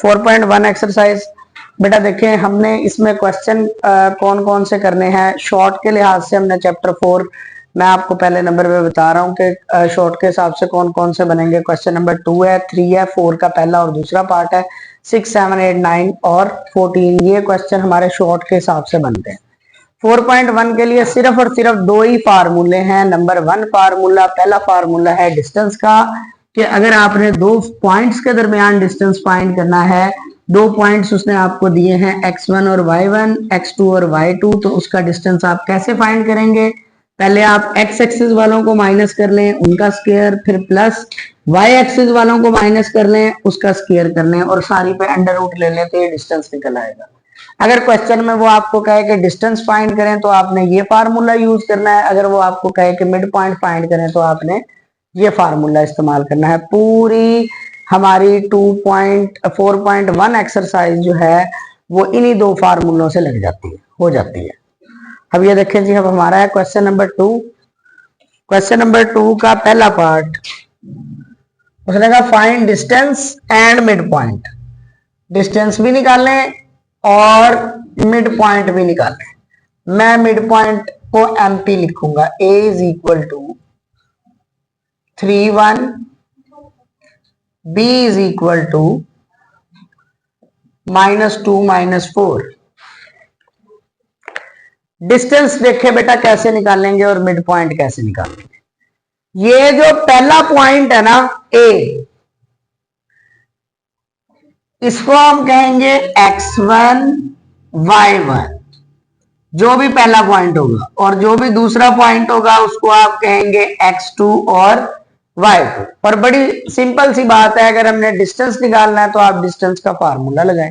4.1 exercise. बेटा देखें, हमने इसमें क्वेश्चन कौन कौन से करने हैं। शॉर्ट के लिहाज से हमने चैप्टर 4, मैं आपको पहले नंबर पे बता रहा हूँ कि शॉर्ट के हिसाब से कौन कौन से बनेंगे। क्वेश्चन नंबर 2 है, 3 है, 4 का पहला और दूसरा पार्ट है, 6, 7, 8, 9 और 14। ये क्वेश्चन हमारे शॉर्ट के हिसाब से बनते हैं। 4.1 के लिए सिर्फ और सिर्फ दो ही फार्मूले हैं। नंबर 1 फार्मूला, पहला फार्मूला है डिस्टेंस का, कि अगर आपने दो पॉइंट्स के दरमियान डिस्टेंस फाइंड करना है, दो पॉइंट्स उसने आपको दिए हैं x1 और y1, x2 और y2, तो उसका डिस्टेंस आप कैसे फाइंड करेंगे। पहले आप x एक्सिस वालों को माइनस कर लें, उनका स्क्वायर, फिर प्लस y एक्सिस वालों को माइनस कर लें, उसका स्क्वायर कर लें और सारी पे अंडर रूट ले लें, तो ये डिस्टेंस निकल आएगा। अगर क्वेश्चन में वो आपको कहे कि डिस्टेंस फाइंड करें तो आपने ये फार्मूला यूज करना है। अगर वो आपको कहे कि मिड पॉइंट फाइंड करें तो आपने ये फार्मूला इस्तेमाल करना है। पूरी हमारी 4.1 एक्सरसाइज जो है वो इन्हीं दो फार्मूलों से लग जाती है, हो जाती है। अब ये देखें जी, अब हमारा है क्वेश्चन नंबर 2। क्वेश्चन नंबर 2 का पहला पार्ट, उसने कहा find distance and mid point. Distance भी निकालें और मिड पॉइंट भी निकालें। मैं मिड पॉइंट को MP लिखूंगा, A is equal to 3, 1, B is equal to -2, -4। Distance देखे बेटा कैसे निकालेंगे और मिड पॉइंट कैसे निकालेंगे। ये जो पहला पॉइंट है ना A, इसको हम कहेंगे x1, y1, जो भी पहला पॉइंट होगा, और जो भी दूसरा पॉइंट होगा उसको आप कहेंगे x2 और y2। और बड़ी सिंपल सी बात है, अगर हमने डिस्टेंस निकालना है तो आप डिस्टेंस का फार्मूला लगाएं।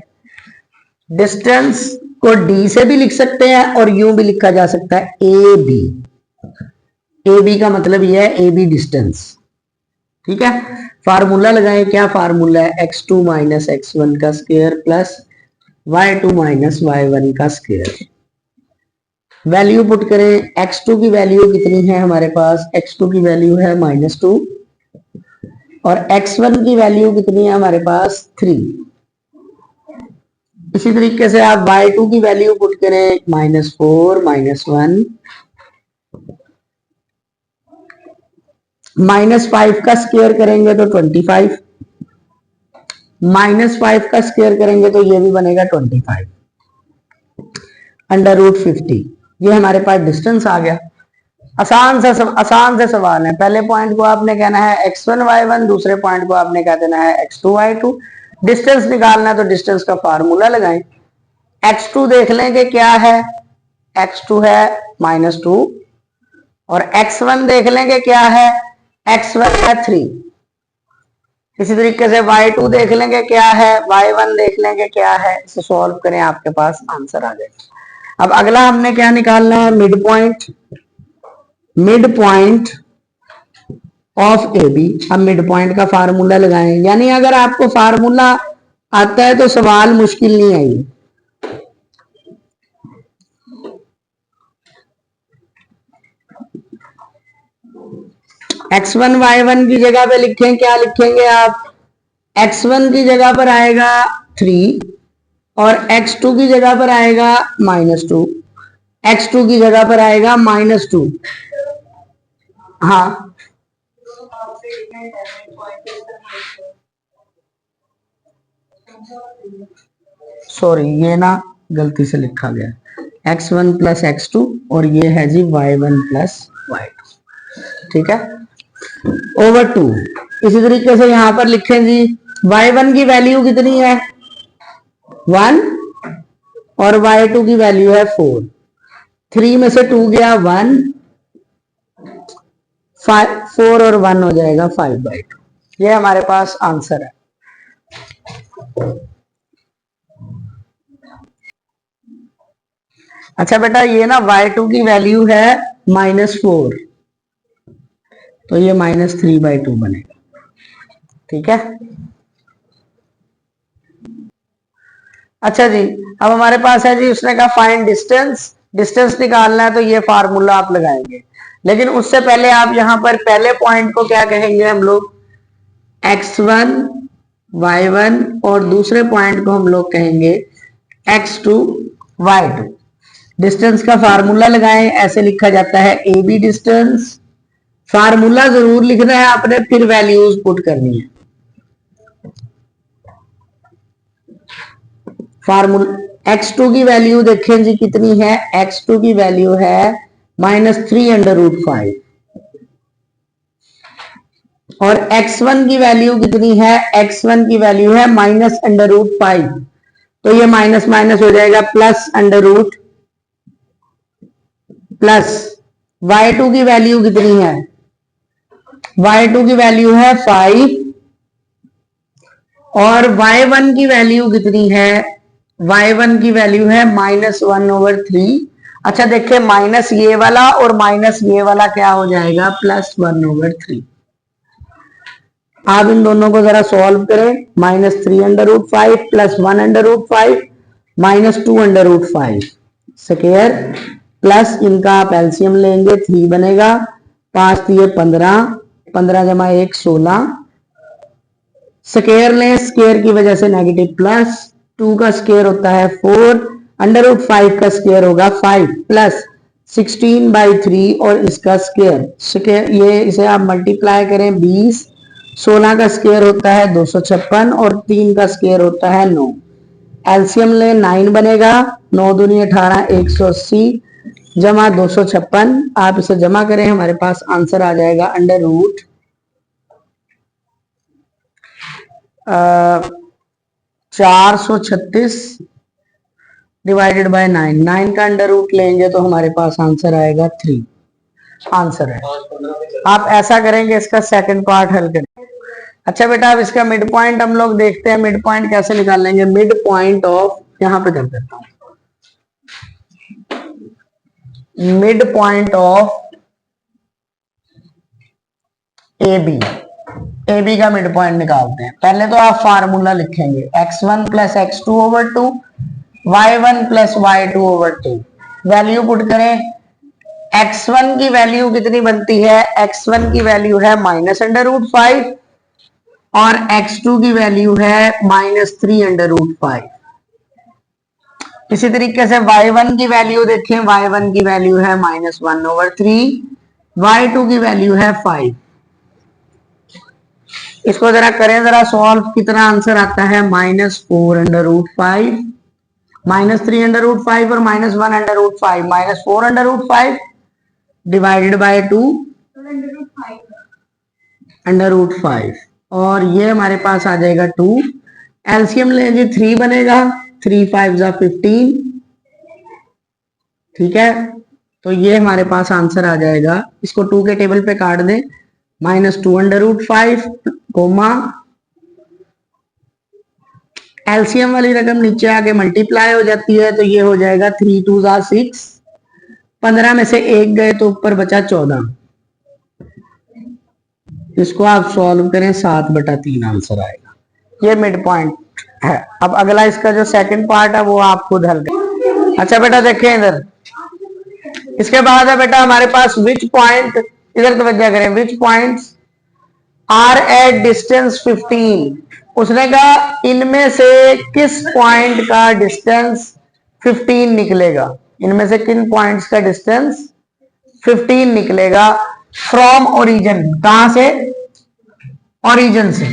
डिस्टेंस को d से भी लिख सकते हैं और यूं भी लिखा जा सकता है AB। AB का मतलब यह है AB डिस्टेंस, ठीक है। फार्मूला लगाएं, क्या फार्मूला है, x2 माइनस x1 का square plus y2 minus y1 का स्क्वायर। वैल्यू पुट करें, x2 की वैल्यू कितनी है हमारे पास, x2 की वैल्यू है -2 और x1 की वैल्यू कितनी है हमारे पास 3। इसी तरीके से आप y2 की वैल्यू पुट करें, -4, -1, -5 का स्क्वायर करेंगे तो 25, -5 का स्क्वायर करेंगे तो ये भी बनेगा 25, √50। ये हमारे पास डिस्टेंस आ गया। आसान से सवाल है। पहले पॉइंट को आपने कहना है x1, y1, दूसरे पॉइंट को आपने कह देना है x2, y2। डिस्टेंस निकालना है तो डिस्टेंस का फार्मूला लगाएं। x2 देख लें कि क्या है, x2 है -2 और x1 देख लें कि क्या है, x1 है 3। इसी तरीके से y2 देख लेंगे क्या है, y1 देख लेंगे क्या है। इसे सॉल्व करें, आपके पास आंसर आ जाएगा। अब अगला हमने क्या निकालना है, mid point. Mid point of AB। अब मिड पॉइंट का फार्मूला लगाएं, यानी अगर आपको फार्मूला आता है तो सवाल मुश्किल नहीं आएगी। x1, y1 की जगह पे लिखें, क्या लिखेंगे आप, x1 की जगह पर आएगा 3 और x2 की जगह पर आएगा -2, x2 की जगह पर आएगा -2। हाँ, सॉरी ये ना गलती से लिखा गया, x1 प्लस x2 और ये है जी y1 प्लस y2, ठीक है, ओवर 2। इसी तरीके से यहां पर लिखें जी, y1 की वैल्यू कितनी है 1 और y2 की वैल्यू है 4। 3 में से 2 गया 1, 4 और 1 हो जाएगा 5/2। ये हमारे पास आंसर है। अच्छा बेटा, ये ना y2 की वैल्यू है -4, तो ये -3/2 बनेगा, ठीक है। अच्छा जी, अब हमारे पास है जी, उसने कहा फाइंड डिस्टेंस। डिस्टेंस निकालना है तो ये फार्मूला आप लगाएंगे, लेकिन उससे पहले आप यहां पर पहले पॉइंट को क्या कहेंगे हम लोग, x1, y1 और दूसरे पॉइंट को हम लोग कहेंगे x2 y2। डिस्टेंस का फार्मूला लगाएं, ऐसे लिखा जाता है ए बी डिस्टेंस। फार्मूला जरूर लिखना है आपने, फिर वैल्यूज पुट करनी है। फार्मूला x2 की वैल्यू देखें जी कितनी है, x2 की वैल्यू है -3√5 और x1 की वैल्यू कितनी है, x1 की वैल्यू है -√5। तो ये माइनस माइनस हो जाएगा प्लस y2 की वैल्यू कितनी है, y2 की वैल्यू है 5 और y1 की वैल्यू कितनी है, y1 की वैल्यू है -1/3। अच्छा देखिए, माइनस ये वाला और माइनस ये वाला क्या हो जाएगा, +1/3। आप इन दोनों को जरा सॉल्व करें, -3√5 +1/5 -2/5 स्क्वायर प्लस इनका आप एलसीएम लेंगे 3 बनेगा, 5 दिए 15, 15 जमा 1 16, स्क्वायर लें, स्क्वायर की वजह से नेगेटिव प्लस, 2 का स्क्वायर होता है 4, √5 का स्क्वायर होगा 5 प्लस 16/3 और इसका स्क्वायर ये इसे आप मल्टीप्लाई करें 20, 16 का स्क्वायर होता है 256 और 3 का स्क्वायर होता है 9। एलसीएम ले 9 बनेगा, 9 दूनी 18 180 जमा 256, आप इसे जमा करें, हमारे पास आंसर आ जाएगा √ 436 डिवाइडेड बाय 9। 9 का √ लेंगे तो हमारे पास आंसर आएगा 3। आंसर है। आप ऐसा करेंगे, इसका सेकंड पार्ट हल करें। अच्छा बेटा, अब इसका मिड पॉइंट हम लोग देखते हैं। मिड पॉइंट कैसे निकालेंगे, मिड पॉइंट ऑफ, यहां पे कर देता हूं, mid point of A B का मिड पॉइंट निकालते हैं। पहले तो आप फार्मूला लिखेंगे x1 + x2/2 y1 + y2/2। Value put करें, x1 की वैल्यू कितनी बनती है, x1 की वैल्यू है -√5 और x2 की वैल्यू है -3√5। इसी तरीके से y1 की वैल्यू देखें, y1 की वैल्यू है -1/3, y2 की वैल्यू है 5। इसको जरा करें, जरा सॉल्व, कितना आंसर आता है, -4√5, -3√5 और -1/5, -4/5 डिवाइडेड बाय 2 √5 और ये हमारे पास आ जाएगा 2। एलसीएम लेंगे 3 बनेगा, 3 5 जा 15, ठीक है। तो ये हमारे पास आंसर आ जाएगा, इसको 2 के टेबल पे काट दें, -2/5 कोमा एलसीएम वाली रकम नीचे आके मल्टीप्लाई हो जाती है, तो ये हो जाएगा 3 2 जा 6, 15 में से 1 गए तो ऊपर बचा 14। इसको आप सॉल्व करें, 7/3 आंसर आएगा। ये मिड पॉइंट है। अब अगला इसका जो सेकंड पार्ट है वो आप खुद हल करें। अच्छा बेटा देखें इधर, इसके बाद है बेटा हमारे पास विच पॉइंट, इधर तवज्जो करें, विच पॉइंट्स आर एट डिस्टेंस 15। उसने कहा इनमें से किस पॉइंट का डिस्टेंस 15 निकलेगा, इनमें से किन पॉइंट्स का डिस्टेंस 15 निकलेगा फ्रॉम ओरिजिन। कहां से, ओरिजिन से।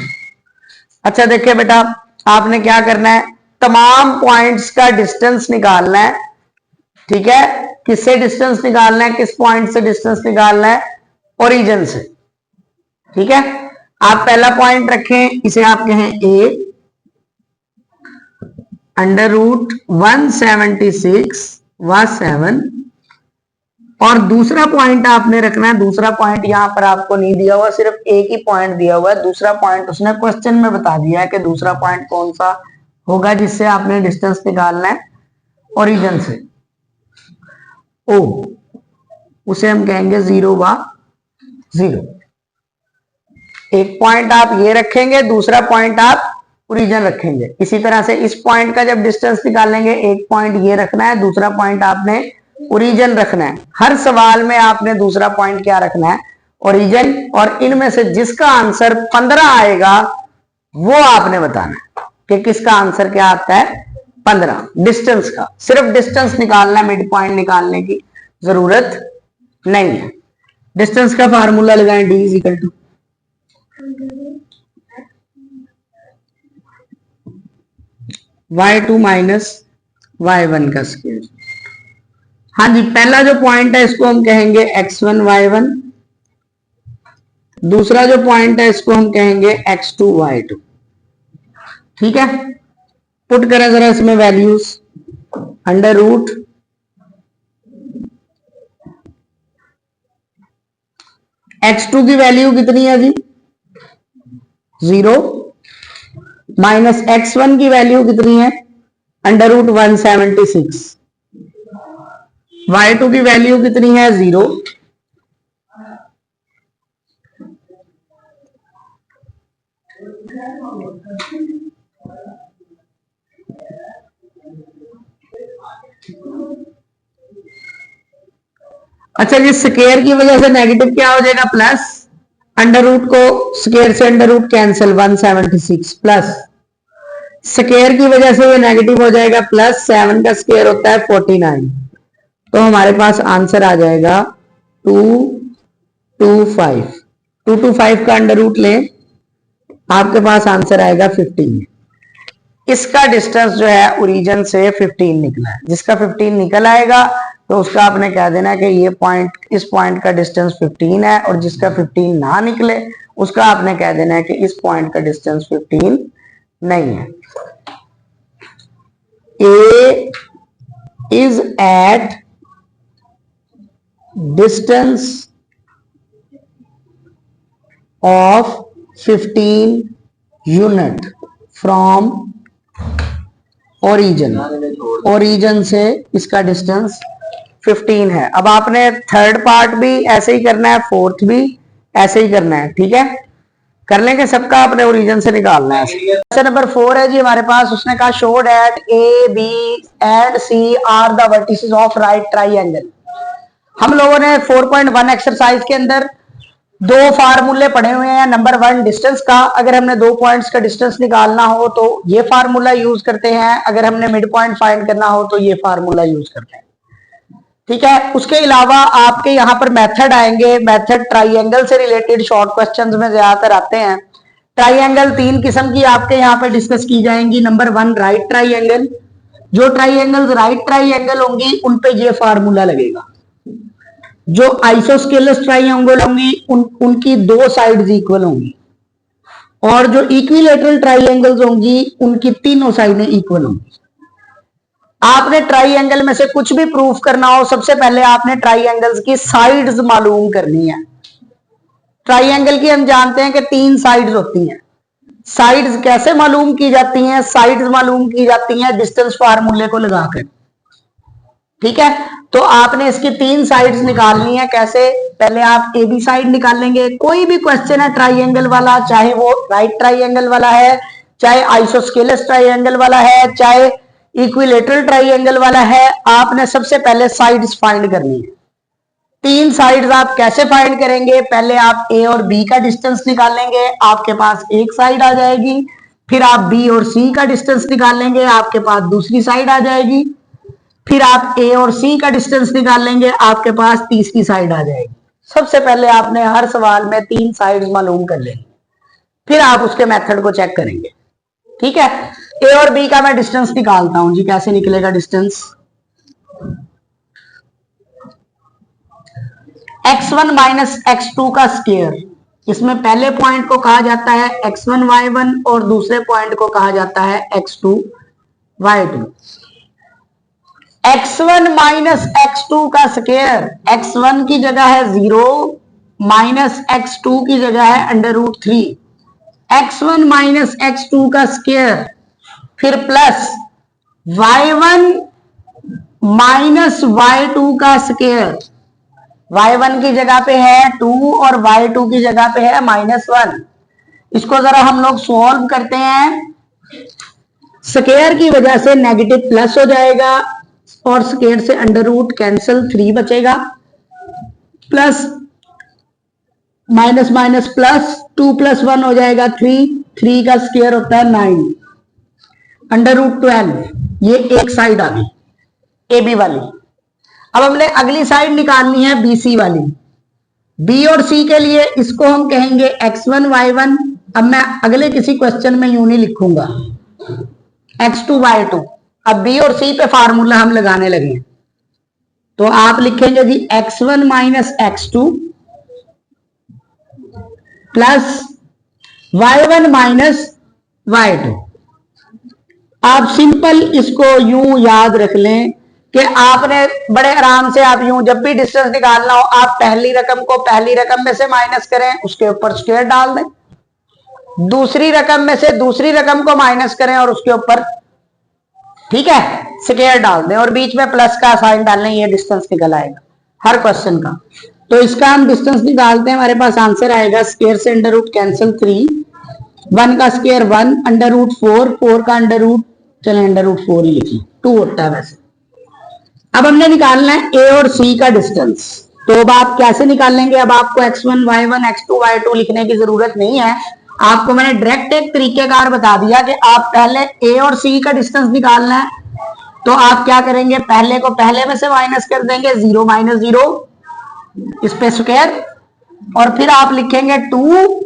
अच्छा देखिए बेटा, आपने क्या करना है, तमाम पॉइंट्स का डिस्टेंस निकालना है, ठीक है। किससे डिस्टेंस निकालना है, किस पॉइंट से डिस्टेंस निकालना है, ओरिजिन से, ठीक है। आप पहला पॉइंट रखें, इसे आप कहें a, √176 व 7 और दूसरा पॉइंट आपने रखना है, दूसरा पॉइंट यहां पर आपको नहीं दिया हुआ, सिर्फ एक ही पॉइंट दिया हुआ है। दूसरा पॉइंट उसने क्वेश्चन में बता दिया है कि दूसरा पॉइंट कौन सा होगा जिससे आपने डिस्टेंस निकालना है ओरिजिन से। ओ, उसे हम कहेंगे 0/0। एक पॉइंट आप ये रखेंगे, दूसरा पॉइंट आप ओरिजिन रखेंगे। इसी तरह से इस पॉइंट का जब डिस्टेंस निकालेंगे, एक पॉइंट ये रखना है, दूसरा पॉइंट आपने ओरिजिन रखना है। हर सवाल में आपने दूसरा पॉइंट क्या रखना है, ओरिजिन। और इनमें से जिसका आंसर 15 आएगा वो आपने बताना है कि किसका आंसर क्या आता है 15। डिस्टेंस का सिर्फ डिस्टेंस निकालना है, मिड पॉइंट निकालने की जरूरत नहीं है। डिस्टेंस का फार्मूला लगाएं, D is equal to y2 minus y1 का स्क्वायर। हाँ जी, पहला जो पॉइंट है इसको हम कहेंगे x1 y1, दूसरा जो पॉइंट है इसको हम कहेंगे x2 y2। ठीक है, पुट करें जरा इसमें वैल्यूज। अंडर रूट x2 की वैल्यू कितनी है जी 0, माइनस x1 की वैल्यू कितनी है अंडर रूट 176, y2 की वैल्यू कितनी है 0, अच्छा जी स्क्वायर की वजह से नेगेटिव क्या हो जाएगा प्लस, अंडर रूट को स्क्वायर से under root cancel 176 plus square की वजह से ये नेगेटिव हो जाएगा प्लस 7 का स्क्वायर होता है 49। तो हमारे पास आंसर आ जाएगा 225। 225 का अंडर रूट लें, आपके पास आंसर आएगा 15। इसका डिस्टेंस जो है ओरिजिन से 15 निकला है। जिसका 15 निकल आएगा तो उसका आपने कह देना है कि ये पॉइंट, इस पॉइंट का डिस्टेंस 15 है, और जिसका 15 ना निकले उसका आपने कह देना है कि इस पॉइंट का डिस्टेंस 15 नहीं है। A is at distance of 15 unit from origin. Origin से इसका डिस्टेंस 15 है। अब आपने थर्ड पार्ट भी ऐसे ही करना है, फोर्थ भी ऐसे ही करना है। ठीक है, कर लेंगे, सबका अपने ओरिजिन से निकालना है। क्वेश्चन नंबर 4 है जी हमारे पास। उसने कहा show that A B and C are the vertices of right triangle. हम लोगों ने 4.1 एक्सरसाइज के अंदर दो फार्मूले पढ़े हुए हैं। नंबर 1 डिस्टेंस का, अगर हमने दो पॉइंट्स का डिस्टेंस निकालना हो तो ये फार्मूला यूज करते हैं, अगर हमने मिड पॉइंट फाइंड करना हो तो ये फार्मूला यूज करते हैं। ठीक है, उसके अलावा आपके यहाँ पर मेथड आएंगे। मेथड ट्राइंगल से रिलेटेड शॉर्ट क्वेश्चंस में ज्यादातर आते हैं। ट्राइंगल 3 किस्म की आपके यहाँ पर डिस्कस की जाएंगी। Number 1 right triangle. जो ट्राइंगल राइट ट्राइंगल होंगी उन पे ये फार्मूला लगेगा। जो आइसोस्केलस ट्राइंगल होंगी उनकी दो साइड्स इक्वल होंगी, और जो इक्विलेटरल ट्राइंगल्स होंगी उनकी तीनों साइडें इक्वल होंगी। आपने ट्राइंगल में से कुछ भी प्रूफ करना हो, सबसे पहले आपने ट्राइंगल्स की साइड्स मालूम करनी है। ट्राइंगल की हम जानते हैं कि 3 साइड्स होती हैं। साइड्स कैसे मालूम की जाती हैं? साइड्स मालूम की जाती हैं डिस्टेंस फार्मूले को लगाकर। ठीक है, तो आपने इसकी 3 साइड्स निकालनी है। कैसे? पहले आप ए बी साइड निकालेंगे। कोई भी क्वेश्चन है ट्राइंगल वाला, चाहे वो राइट ट्राइंगल वाला है, चाहे आइसोस्केलस ट्राइंगल वाला है, चाहे इक्विलेटरल ट्राइंगल वाला है, आपने सबसे पहले साइड्स फाइंड करनी है। 3 साइड्स आप कैसे फाइंड करेंगे? पहले आप ए और बी का डिस्टेंस निकालेंगे, आपके पास एक साइड आ जाएगी। फिर आप बी और सी का डिस्टेंस निकालेंगे, आपके पास दूसरी साइड आ जाएगी। फिर आप ए और सी का डिस्टेंस निकालेंगे, आपके पास तीसरी साइड आ जाएगी। सबसे पहले आपने हर सवाल में 3 साइड्स मालूम कर लेंगे, फिर आप उसके मेथड को चेक करेंगे। ठीक है, ए और बी का मैं डिस्टेंस निकालता हूं जी। कैसे निकलेगा डिस्टेंस? x1 माइनस x2 का स्क्वायर। इसमें पहले पॉइंट को कहा जाता है x1 y1 और दूसरे पॉइंट को कहा जाता है x2 y2। x1 minus x2 का स्क्वायर, x1 की जगह है 0, माइनस x2 की जगह है under root 3। x1 minus x2 का स्क्वायर, फिर प्लस y1 माइनस y2 का स्क्वायर। y1 की जगह पे है 2 और y2 की जगह पे है -1। इसको जरा हम लोग सॉल्व करते हैं। स्क्वायर की वजह से नेगेटिव प्लस हो जाएगा और स्क्वायर से अंडर रूट कैंसिल, 3 बचेगा, प्लस माइनस माइनस प्लस, 2 + 1 हो जाएगा 3, 3 का स्क्वायर होता है 9, √12, ये एक साइड आ गई ए बी वाली। अब हमने अगली साइड निकालनी है बी सी वाली। बी और सी के लिए इसको हम कहेंगे x1 y1। अब मैं अगले किसी क्वेश्चन में यूं नहीं लिखूंगा x2 y2। अब बी और सी पे फार्मूला हम लगाने लगे, तो आप लिखेंगे जी x1 - x2 plus y1 - y2। आप सिंपल इसको यूं याद रख लें कि आपने बड़े आराम से, आप यूं जब भी डिस्टेंस निकालना हो, आप पहली रकम को पहली रकम में से माइनस करें, उसके ऊपर स्क्वायर डाल दें, दूसरी रकम में से दूसरी रकम को माइनस करें और उसके ऊपर, ठीक है, स्क्वायर डाल दें और बीच में प्लस का साइन डालें, ये डिस्टेंस निकल आएगा हर क्वेश्चन का। तो इसका हम डिस्टेंस निकालते हैं, हमारे पास आंसर आएगा, स्क्वायर से अंडर रूट कैंसिल 3, 1 का स्क्वायर 1, √4, 4 का अंडर रूट, चले अंडर रूट 4 ही लिखिए, 2 होता है वैसे। अब हमने निकालना है ए और सी का डिस्टेंस, तो अब आप कैसे निकाल लेंगे? अब आपको x1 y1 x2 y2 लिखने की जरूरत नहीं है, आपको मैंने डायरेक्ट एक तरीकेकार बता दिया कि आप पहले ए और सी का डिस्टेंस निकालना है। तो आप क्या करेंगे, पहले को पहले में से माइनस कर देंगे, 0 - 0 इस पे स्क्वायर, और फिर आप लिखेंगे 2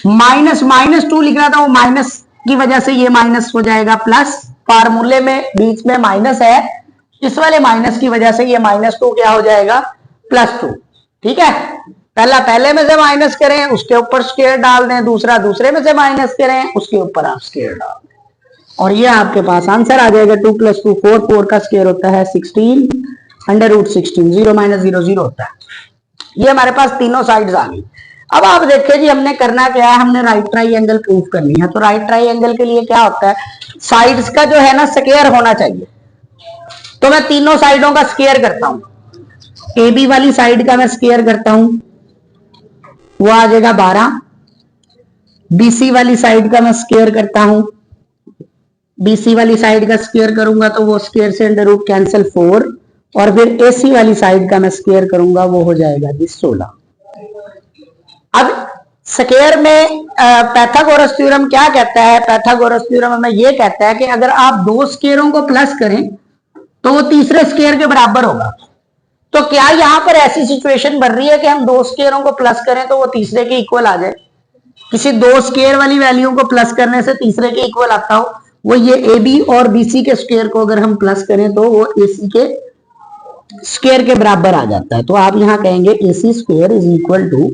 माइनस 2 लिखना था, वो माइनस की वजह से ये माइनस हो जाएगा प्लस, फार्मूले में बीच में माइनस है, इस वाले माइनस की वजह से ये -2 क्या हो जाएगा, +2। ठीक है, पहला पहले में से माइनस करें, उसके ऊपर स्क्वायर डाल दें, दूसरा दूसरे में से माइनस करें, उसके ऊपर आप स्क्वायर डाल दें, और ये आपके पास आंसर आ जाएगा 2 + 2 4, 4 का स्क्वायर होता है 16, √16, 0 - 0 0 होता है। ये हमारे पास तीनों साइड्स आ गई। अब आप देखिए जी, हमने करना क्या है, हमने राइट ट्राइंगल प्रूव करनी है। तो राइट ट्राइंगल के लिए क्या होता है, साइड्स का जो है ना स्क्वायर होना चाहिए। तो मैं तीनों साइडों का स्क्वायर करता हूं, ए बी वाली साइड का मैं स्क्वायर करता हूं, वो आ जाएगा 12, बीसी वाली साइड का मैं स्क्वायर करता हूं, बीसी वाली साइड का स्क्वायर करूंगा तो वो स्क्वायर से अंडर रूट कैंसिल 4, और फिर एसी वाली साइड का मैं स्क्वायर करूंगा, वो हो जाएगा जी 16। अब स्क्वायर में पैथागोरस थ्योरम क्या कहता है, पैथागोरस थ्योरम हमें ये कहता है कि अगर आप दो स्क्वायरों को प्लस करें तो वो तीसरे स्क्वायर के बराबर होगा। तो क्या यहां पर ऐसी सिचुएशन बन रही है कि हम दो स्क्वायरों को प्लस करें तो वो तीसरे के इक्वल आ जाए? किसी दो स्क्वायर वाली वैल्यू को प्लस करने से तीसरे के इक्वल आता हो, वो ये ए बी और बीसी के स्क्वायर को अगर हम प्लस करें तो वो एसी के स्क्वायर के बराबर आ जाता है। तो आप यहां कहेंगे AC square is equal to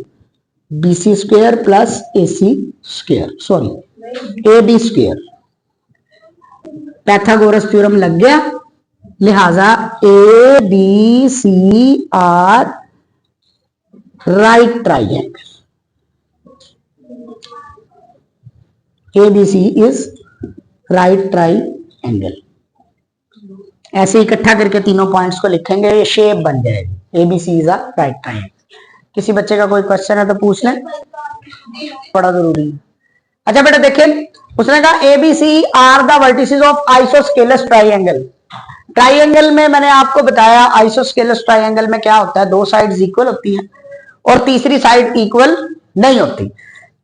BC square plus AC square, sorry AB square. Pythagoras theorem लग गया, लिहाजा ABC are right triangle, ABC is right triangle. ऐसे इकट्ठा करके तीनों पॉइंट्स को लिखेंगे, ये शेप बन जाएगी, ABC is a right triangle. किसी बच्चे का कोई क्वेश्चन है तो पूछ लें, बड़ा जरूरी है। अच्छा बेटा देखिए, उसने कहा ABC are the vertices of isosceles triangle. Triangle में मैंने आपको बताया आइसोस्केलस ट्राइंगल में क्या होता है, दो साइड्स इक्वल होती हैं और तीसरी साइड इक्वल नहीं होती।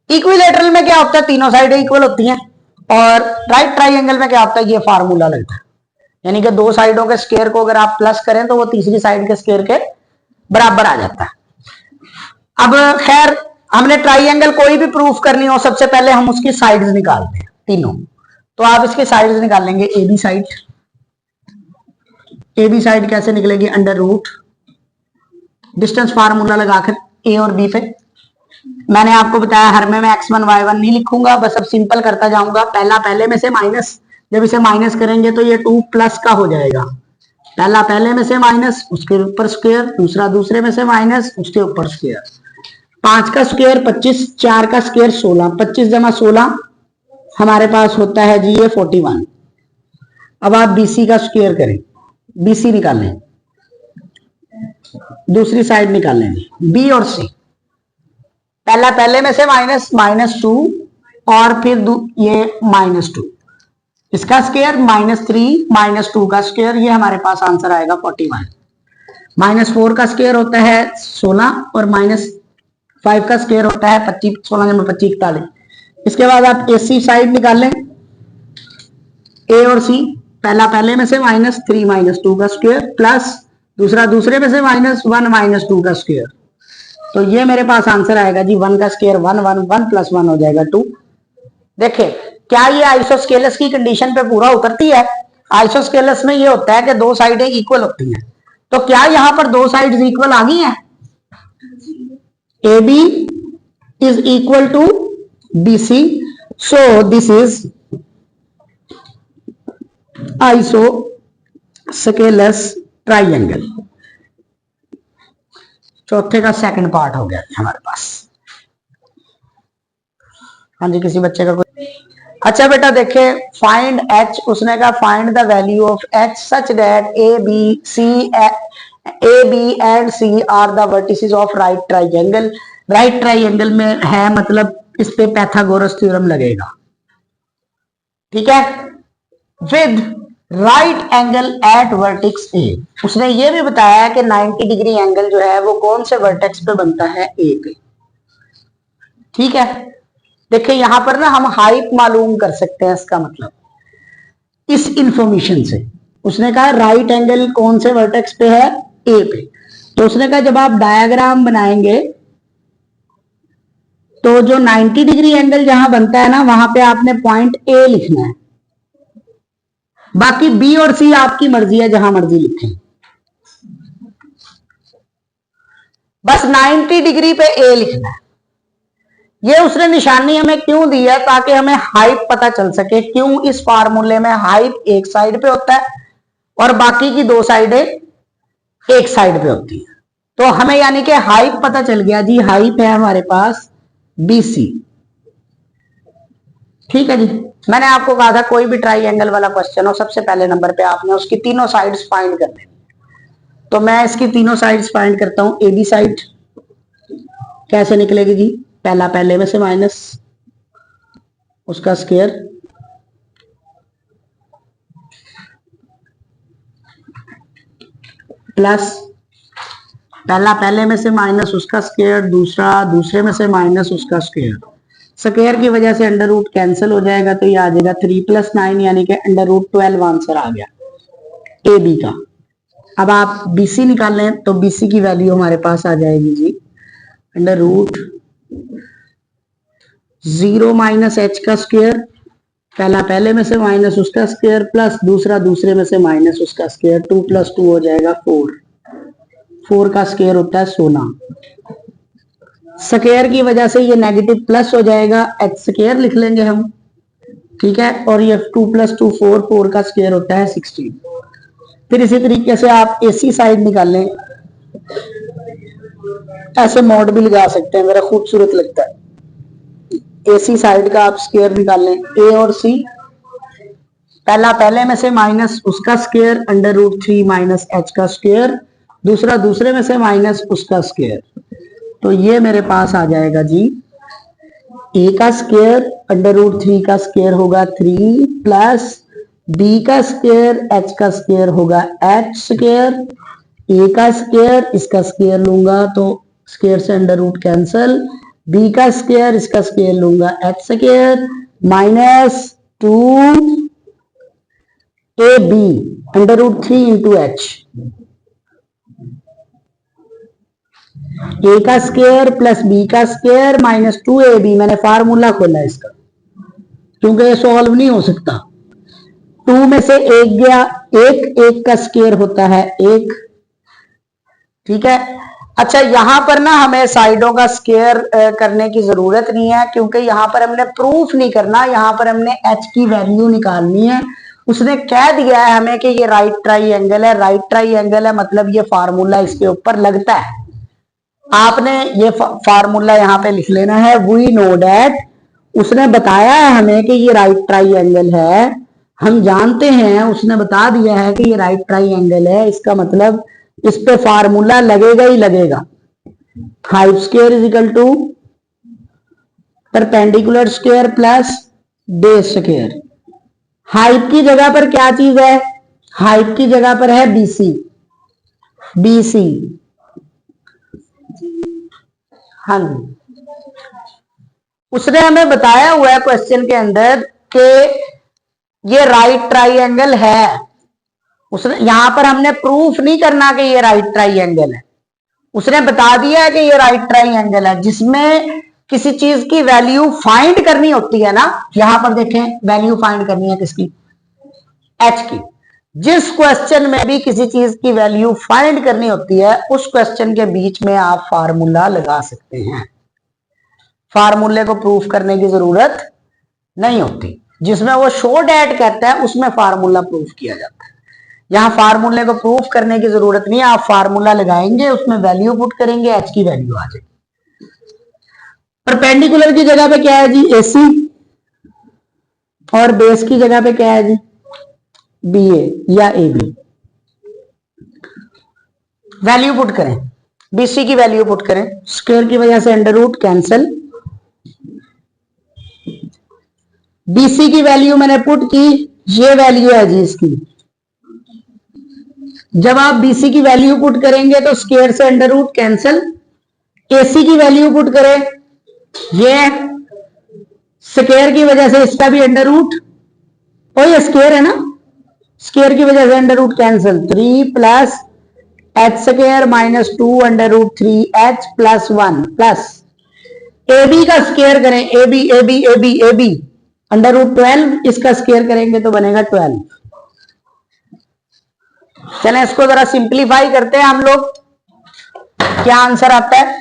इक्विलेटरल में क्या होता है, तीनों साइडें इक्वल होती हैं, और राइट ट्राइंगल में क्या होता है, ये फार्मूला लगता है, यानी कि दो साइडों के स्क्वायर को अगर आप प्लस करें तो वो तीसरी साइड के स्क्वायर के बराबर आ जाता है। अब खैर, हमने ट्राइंगल कोई भी प्रूफ करनी हो, सबसे पहले हम उसकी साइड्स निकालते हैं तीनों। तो आप इसकी साइड्स निकालेंगे, AB साइड, AB साइड कैसे निकलेगी, अंडर रूट डिस्टेंस फार्मूला लगाकर A और B पे। मैंने आपको बताया हर में मैं x1 y1 नहीं लिखूंगा, बस अब सिंपल करता जाऊंगा। पहला पहले में से माइनस, जब इसे माइनस करेंगे तो ये 2 प्लस का हो जाएगा। पहला पहले में से माइनस, उसके ऊपर स्क्वायर, दूसरा दूसरे में से माइनस, उसके ऊपर स्क्वायर। 5 का स्क्वायर 25, 4 का स्क्वायर 16, 25 जमा 16 हमारे पास होता है जी ये 41। अब आप BC का स्क्वायर करें, BC निकाल लें, दूसरी साइड निकाल लें B और C। पहला पहले में से माइनस, -2 और फिर ये -2, इसका स्क्वायर -3 -2 का स्क्वायर, ये हमारे पास आंसर आएगा 41। -4 का स्क्वायर होता है 16 और 5 का स्क्वायर होता है 25, 16 में 25 41। इसके बाद आप AC साइड निकाल लें, A और C, पहला पहले में से माइनस 3 माइनस 2 का स्क्वायर प्लस दूसरा दूसरे में से माइनस 1 माइनस 2 का स्क्वायर। तो ये मेरे पास आंसर आएगा जी 1 का स्क्वायर 1 1 1 प्लस 1 हो जाएगा 2। देखिए क्या ये आइसोस्केलस की कंडीशन पे पूरा उतरती है? आइसोस्केलस में ये होता है कि दो साइडें इक्वल होती हैं, तो क्या यहां पर दो साइड्स इक्वल आ गई हैं? AB is equal to BC, so this is isosceles triangle। चौथे का सेकंड पार्ट हो गया हमारे पास। हाँ जी, किसी बच्चे का कोई? अच्छा बेटा देखे, फाइंड H, उसने कहा find the value of H such that A B and C are the vertices of right triangle. Right triangle में है मतलब इस पे पैथागोरस थ्योरम लगेगा, ठीक है, with right angle eight vertex A। उसने ये भी बताया कि 90 डिग्री एंगल जो है वो कौन से वर्टेक्स पे बनता है? A पे, ठीक है। देखिए यहां पर ना हम हाइट मालूम कर सकते हैं, इसका मतलब इस इंफॉर्मेशन से। उसने कहा राइट एंगल कौन से वर्टेक्स पे है? A पे। तो उसने कहा जब आप डायग्राम बनाएंगे तो जो 90 डिग्री एंगल जहां बनता है ना, वहां पे आपने पॉइंट A लिखना है, बाकी B और C आपकी मर्जी है, जहां मर्जी लिखें, बस 90 डिग्री पे A लिखना है। ये उसने निशानी हमें क्यों दी है? ताकि हमें हाइट पता चल सके। क्यों? इस फार्मूले में हाइट एक साइड पे होता है और बाकी की दो साइडें एक साइड पे होती है। तो हमें यानी कि हाइट पता चल गया जी, हाइट है हमारे पास BC, ठीक है जी। मैंने आपको कहा था कोई भी ट्राइंगल वाला क्वेश्चन हो, सबसे पहले नंबर पे आपने उसकी तीनों साइड्स फाइंड करने। तो मैं इसकी तीनों साइड्स फाइंड करता हूं। AB साइड कैसे निकलेगी जी? पहला पहले में से माइनस उसका स्क्वायर प्लस पहला पहले में से माइनस उसका स्क्वायर, दूसरा दूसरे में से माइनस उसका स्क्वायर। स्क्वायर की वजह से अंडर रूट कैंसिल हो जाएगा, तो ये आ जाएगा 3 + 9 यानी कि अंडर रूट 12 आंसर आ गया AB का। अब आप BC निकाल लें तो BC की वैल्यू हमारे पास आ जाएगी जी अंडर रूट 0 माइनस H का स्क्वायर, पहला पहले में से माइनस उसका स्क्वायर प्लस दूसरा दूसरे में से माइनस उसका स्क्वायर। 2 + 2 हो जाएगा 4। 4 का स्क्वायर होता है 16। स्क्वायर की वजह से ये नेगेटिव प्लस हो जाएगा, H स्क्वायर लिख लेंगे हम, ठीक है। और ये 2 + 2 4, 4 का स्क्वायर होता है 16। फिर इसी तरीके से आप AC साइड निकाल लें, ऐसे मॉड भी लगा सकते हैं, मेरा खूबसूरत लगता है। AC साइड का आप स्क्वायर निकाल लें, A और C, पहला पहले में से माइनस उसका square under root 3 minus H का स्क्वायर, दूसरा दूसरे में से माइनस उसका स्क्वायर। तो ये मेरे पास आ जाएगा जी A का स्क्वायर अंडर रूट 3 का स्क्वायर होगा 3 प्लस B का स्क्वायर H का स्क्वायर होगा H स्क्वायर, A का स्क्वायर इसका स्क्वायर लूंगा तो स्क्वायर से अंडर रूट कैंसिल, B का स्क्वायर इसका स्क्वायर लूंगा H square minus 2 AB under root 3 into H। A का स्क्वायर प्लस B का स्क्वायर माइनस 2AB। मैंने फार्मूला खोला इसका क्योंकि ये सॉल्व नहीं हो सकता। 2 में से 1 गया, 1 का स्क्वायर होता है 1, ठीक है। अच्छा यहां पर ना हमें साइडों का स्क्वायर करने की जरूरत नहीं है, क्योंकि यहां पर हमने प्रूफ नहीं करना, यहां पर हमने H की वैल्यू निकालनी है। उसने कह दिया है हमें कि ये राइट ट्राइंगल है, राइट ट्राइंगल है मतलब ये फार्मूला इसके ऊपर लगता है। आपने ये फार्मूला यहां पे लिख लेना है, वी नो डैट। उसने बताया है हमें कि ये राइट ट्राइंगल है, हम जानते हैं, उसने बता दिया है कि ये राइट ट्राइंगल है, इसका मतलब इस पे फार्मूला लगेगा ही लगेगा। Height square is equal to perpendicular square plus base square. Height की जगह पर क्या चीज है? हाइट की जगह पर है BC। BC हाँ जी, उसने हमें बताया हुआ है क्वेश्चन के अंदर कि ये राइट ट्राइंगल है। उसने यहां पर हमने प्रूफ नहीं करना कि ये राइट ट्राइंगल है, उसने बता दिया है कि ये राइट ट्राइंगल है। जिसमें किसी चीज की वैल्यू फाइंड करनी होती है ना, यहां पर देखें वैल्यू फाइंड करनी है किसकी, एच की। जिस क्वेश्चन में भी किसी चीज की वैल्यू फाइंड करनी होती है उस क्वेश्चन के बीच में आप फार्मूला लगा सकते हैं, फार्मूले को प्रूफ करने की जरूरत नहीं होती। जिसमें वो शो डैट कहता है उसमें फार्मूला प्रूफ किया जाता है। यहां फार्मूले को प्रूफ करने की जरूरत नहीं है, आप फार्मूला लगाएंगे, उसमें वैल्यू पुट करेंगे, एच की वैल्यू आ जाएगी। परपेंडिकुलर की जगह पे क्या है जी, एसी, और बेस की जगह पे क्या है जी, बी ए या ए बी। वैल्यू पुट करें, बीसी की वैल्यू पुट करें, स्क्वायर की वजह से अंडर रूट कैंसिल। बीसी की वैल्यू मैंने पुट की, ये वैल्यू है जी इसकी। जब आप बीसी की वैल्यू पुट करेंगे तो स्क्वायर से अंडर रूट कैंसिल। एसी की वैल्यू पुट करें, ये स्क्वायर की वजह से इसका भी अंडर रूट, और ये स्क्वायर है ना, स्क्वायर की वजह से under root cancel. 3 plus H square minus 2 under root 3h plus 1 plus A B का स्क्वायर करें, A B A B A B A B under root 12, इसका स्क्वायर करेंगे तो बनेगा 12। चलें इसको जरा सिंप्लीफाई करते हैं हम लोग, क्या आंसर आता है।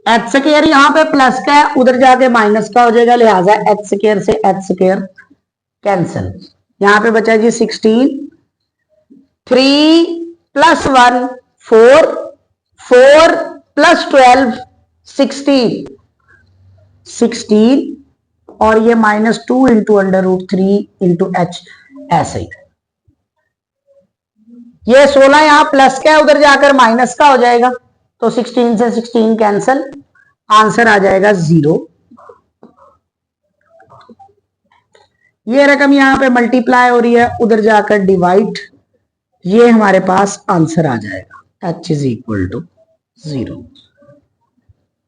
एच स्क्वायर यहां पे प्लस का है, उधर जाके माइनस का हो जाएगा, लिहाजा एच स्क्वायर से एच स्क्वायर कैंसिल। यहां पे बचा जी 16, 3 प्लस 1 4, 4 प्लस 12 16, 16 और ये minus 2 into under root 3 into H, ऐसे ही। ये 16 यहां प्लस का है, उधर जाकर माइनस का हो जाएगा, तो 16 से 16 कैंसिल, आंसर आ जाएगा 0। ये रकम यहां पे मल्टीप्लाई हो रही है, उधर जाकर डिवाइड, ये हमारे पास आंसर आ जाएगा h इज इक्वल टू 0।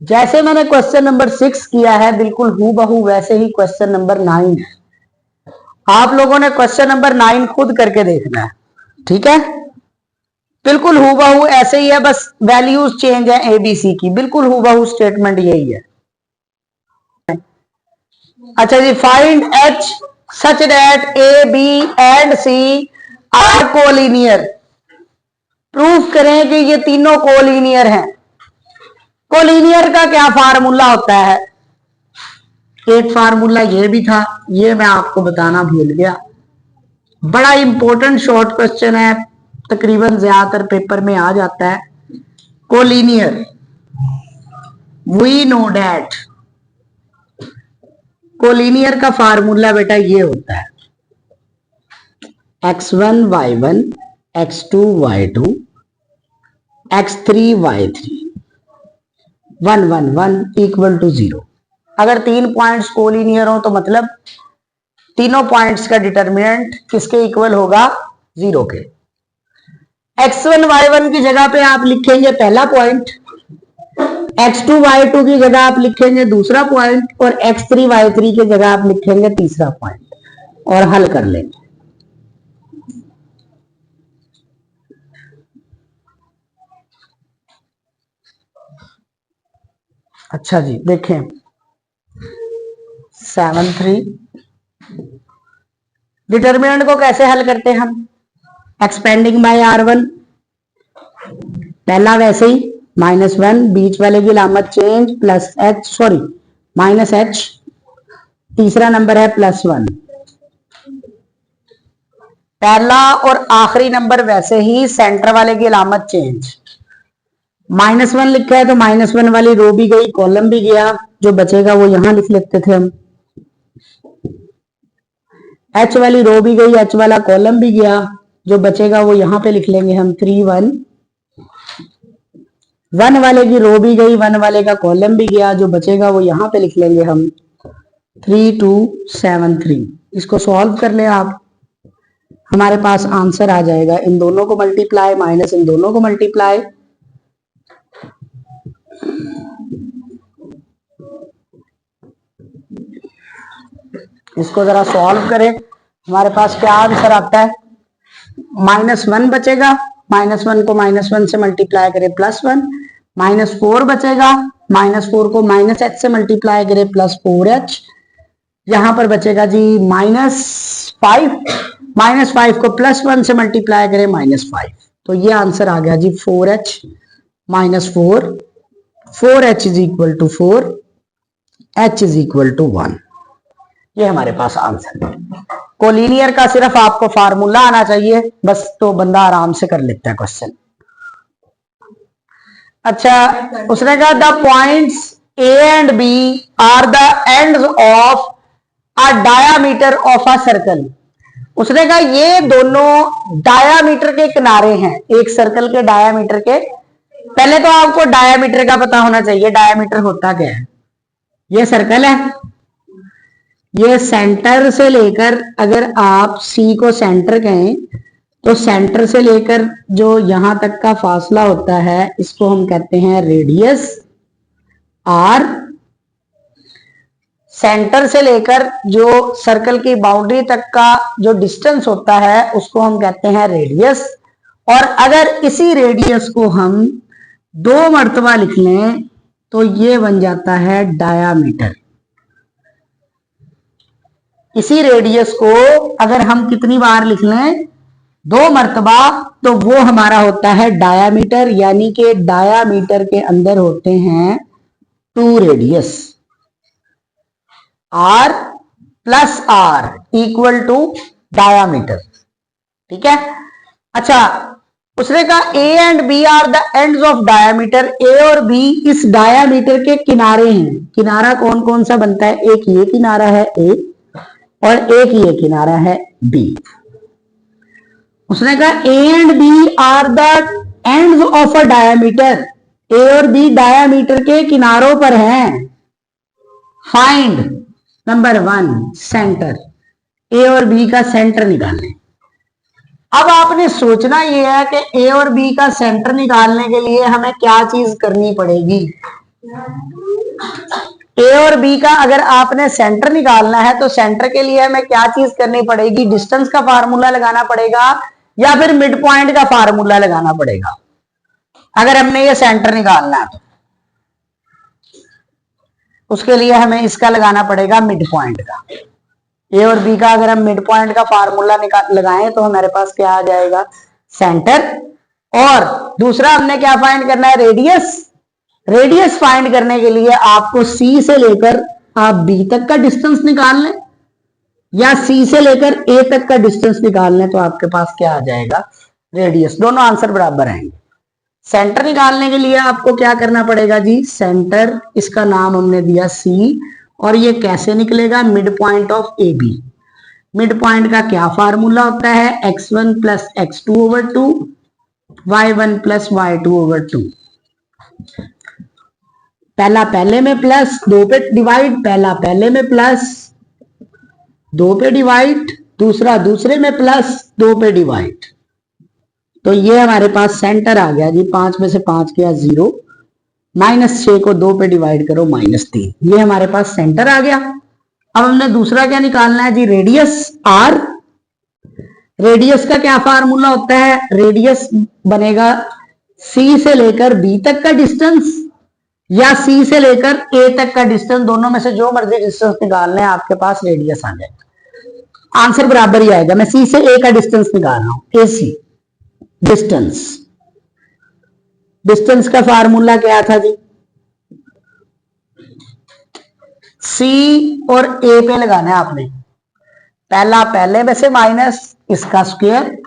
जैसे मैंने क्वेश्चन नंबर 6 किया है बिल्कुल हूबहू वैसे ही क्वेश्चन नंबर 9 है। आप लोगों ने क्वेश्चन नंबर 9 खुद करके देखना है, ठीक है। बिल्कुल हूबहू ऐसे ही है, बस वैल्यूज चेंज है एबीसी की, बिल्कुल हूबहू स्टेटमेंट यही है। अच्छा जी, find H such that A B and C are collinear. Proof करें कि ये तीनों कोलिनियर हैं। कोलिनियर का क्या फार्मूला होता है, एक फार्मूला ये भी था, ये मैं आपको बताना भूल गया। बड़ा इंपॉर्टेंट शॉर्ट क्वेश्चन है, तकरीबन ज्यादातर पेपर में आ जाता है। Collinear, we know that collinear का फार्मूला बेटा ये होता है x1 y1 x2 y2 x3 y3 1 1 1 equal to 0। अगर 3 पॉइंट्स कोलिनियर हो तो मतलब तीनों पॉइंट्स का डिटरमिनेंट किसके इक्वल होगा, 0 के। x1 y1 की जगह पे आप लिखेंगे पहला पॉइंट, x2 y2 की जगह आप लिखेंगे दूसरा पॉइंट, और x3 y3 की जगह आप लिखेंगे तीसरा पॉइंट, और हल कर लेंगे। अच्छा जी, देखें 7 3 डिटरमिनेंट को कैसे हल करते हैं हम, एक्सपेंडिंग बाय r1, पहला वैसे ही -1, बीच वाले की अलामत change, plus h, sorry minus h, तीसरा नंबर है +1। पहला और आखिरी नंबर वैसे ही, सेंटर वाले की अलामत चेंज। -1 लिखा है तो -1 वाली रो भी गई, कॉलम भी गया, जो बचेगा वो यहां लिख लेते थे हम। h वाली रो भी गई, h वाला कॉलम भी गया, जो बचेगा वो यहां पे लिख लेंगे हम 3 1। 1 वाले की रो भी गई, 1 वाले का कॉलम भी गया, जो बचेगा वो यहां पे लिख लेंगे हम 3 2 7 3। इसको सॉल्व कर ले आप, हमारे पास आंसर आ जाएगा, इन दोनों को मल्टीप्लाई माइनस इन दोनों को मल्टीप्लाई, इसको जरा सॉल्व करें, हमारे पास क्या आंसर आता है, -1 बचेगा, -1 को -1 से मल्टीप्लाई करें +1, -4 बचेगा, -4 को -h से मल्टीप्लाई करें +4h, यहां पर बचेगा जी -5, -5 को +1 से मल्टीप्लाई करें -5, तो ये आंसर आ गया जी 4h -4, 4h is equal to 4, h is equal to 1। ये हमारे पास आंसर है। कोलिनियर का सिर्फ आपको फार्मूला आना चाहिए बस, तो बंदा आराम से कर लेता है क्वेश्चन। अच्छा, उसने कहा the points A and B are the ends of a diameter of a circle. उसने कहा ये दोनों डायामीटर के किनारे हैं, एक सर्कल के डायामीटर के। पहले तो आपको डायामीटर का पता होना चाहिए, डायामीटर होता क्या है। ये सर्कल है, ये सेंटर से लेकर, अगर आप सी को सेंटर कहें तो सेंटर से लेकर जो यहां तक का फासला होता है इसको हम कहते हैं रेडियस आर। सेंटर से लेकर जो सर्कल की बाउंड्री तक का जो डिस्टेंस होता है उसको हम कहते हैं रेडियस। और अगर इसी रेडियस को हम 2 मर्तबा लिख लें तो ये बन जाता है डायामीटर। इसी रेडियस को अगर हम कितनी बार लिख लें, 2 मर्तबा, तो वो हमारा होता है डायामीटर। यानी कि डायामीटर के अंदर होते हैं 2 radius, r plus r equal to diameter. ठीक है। अच्छा, उसने कहा A and B are the ends of diameter. A और बी इस डायामीटर के किनारे हैं। किनारा कौन कौन सा बनता है, एक ये किनारा है ए और एक ये किनारा है बी। उसने कहा A and B are the ends of a diameter. A और बी डायामीटर के किनारों पर हैं। Find number 1 centre. ए और बी का सेंटर निकालने। अब आपने सोचना यह है कि ए और बी का सेंटर निकालने के लिए हमें क्या चीज करनी पड़ेगी। ए और बी का अगर आपने सेंटर निकालना है तो सेंटर के लिए हमें क्या चीज करनी पड़ेगी, डिस्टेंस का फार्मूला लगाना पड़ेगा या फिर मिड पॉइंट का फार्मूला लगाना पड़ेगा। अगर हमने ये सेंटर निकालना है तो उसके लिए हमें इसका लगाना पड़ेगा मिड पॉइंट का। ए और बी का अगर हम मिड पॉइंट का फार्मूला लगाएं तो हमारे पास क्या आ जाएगा, सेंटर। और दूसरा हमने क्या फाइंड करना है, रेडियस। रेडियस फाइंड करने के लिए आपको सी से लेकर आप बी तक का डिस्टेंस निकाल लें या सी से लेकर ए तक का डिस्टेंस निकाल लें तो आपके पास क्या आ जाएगा, रेडियस। दोनों आंसर बराबर आएंगे। सेंटर निकालने के लिए आपको क्या करना पड़ेगा जी, सेंटर, इसका नाम हमने दिया सी। और ये कैसे निकलेगा, mid point of A B. Mid point का क्या फार्मूला होता है, x1 plus x2/2 y1 plus y2/2। पहला पहले में प्लस, 2 पे डिवाइड, पहला पहले में प्लस 2 पे डिवाइड, दूसरा दूसरे में प्लस 2 पे डिवाइड। तो ये हमारे पास सेंटर आ गया जी। 5 में से 5 किया 0, -6 को 2 पे डिवाइड करो -3। ये हमारे पास सेंटर आ गया। अब हमने दूसरा क्या निकालना है जी, रेडियस r। रेडियस का क्या फार्मूला होता है, रेडियस बनेगा सी से लेकर बी तक का डिस्टेंस या सी से लेकर ए तक का डिस्टेंस। दोनों में से जो मर्जी डिस्टेंस निकालना है आपके पास रेडियस आ जाएगा, आंसर बराबर ही आएगा। मैं सी से ए का डिस्टेंस निकाल रहा हूं, ए सी डिस्टेंस। डिस्टेंस का फार्मूला क्या था जी, सी और ए पे लगाना है आपने। पहला पहले में से माइनस इसका स्क्वायर,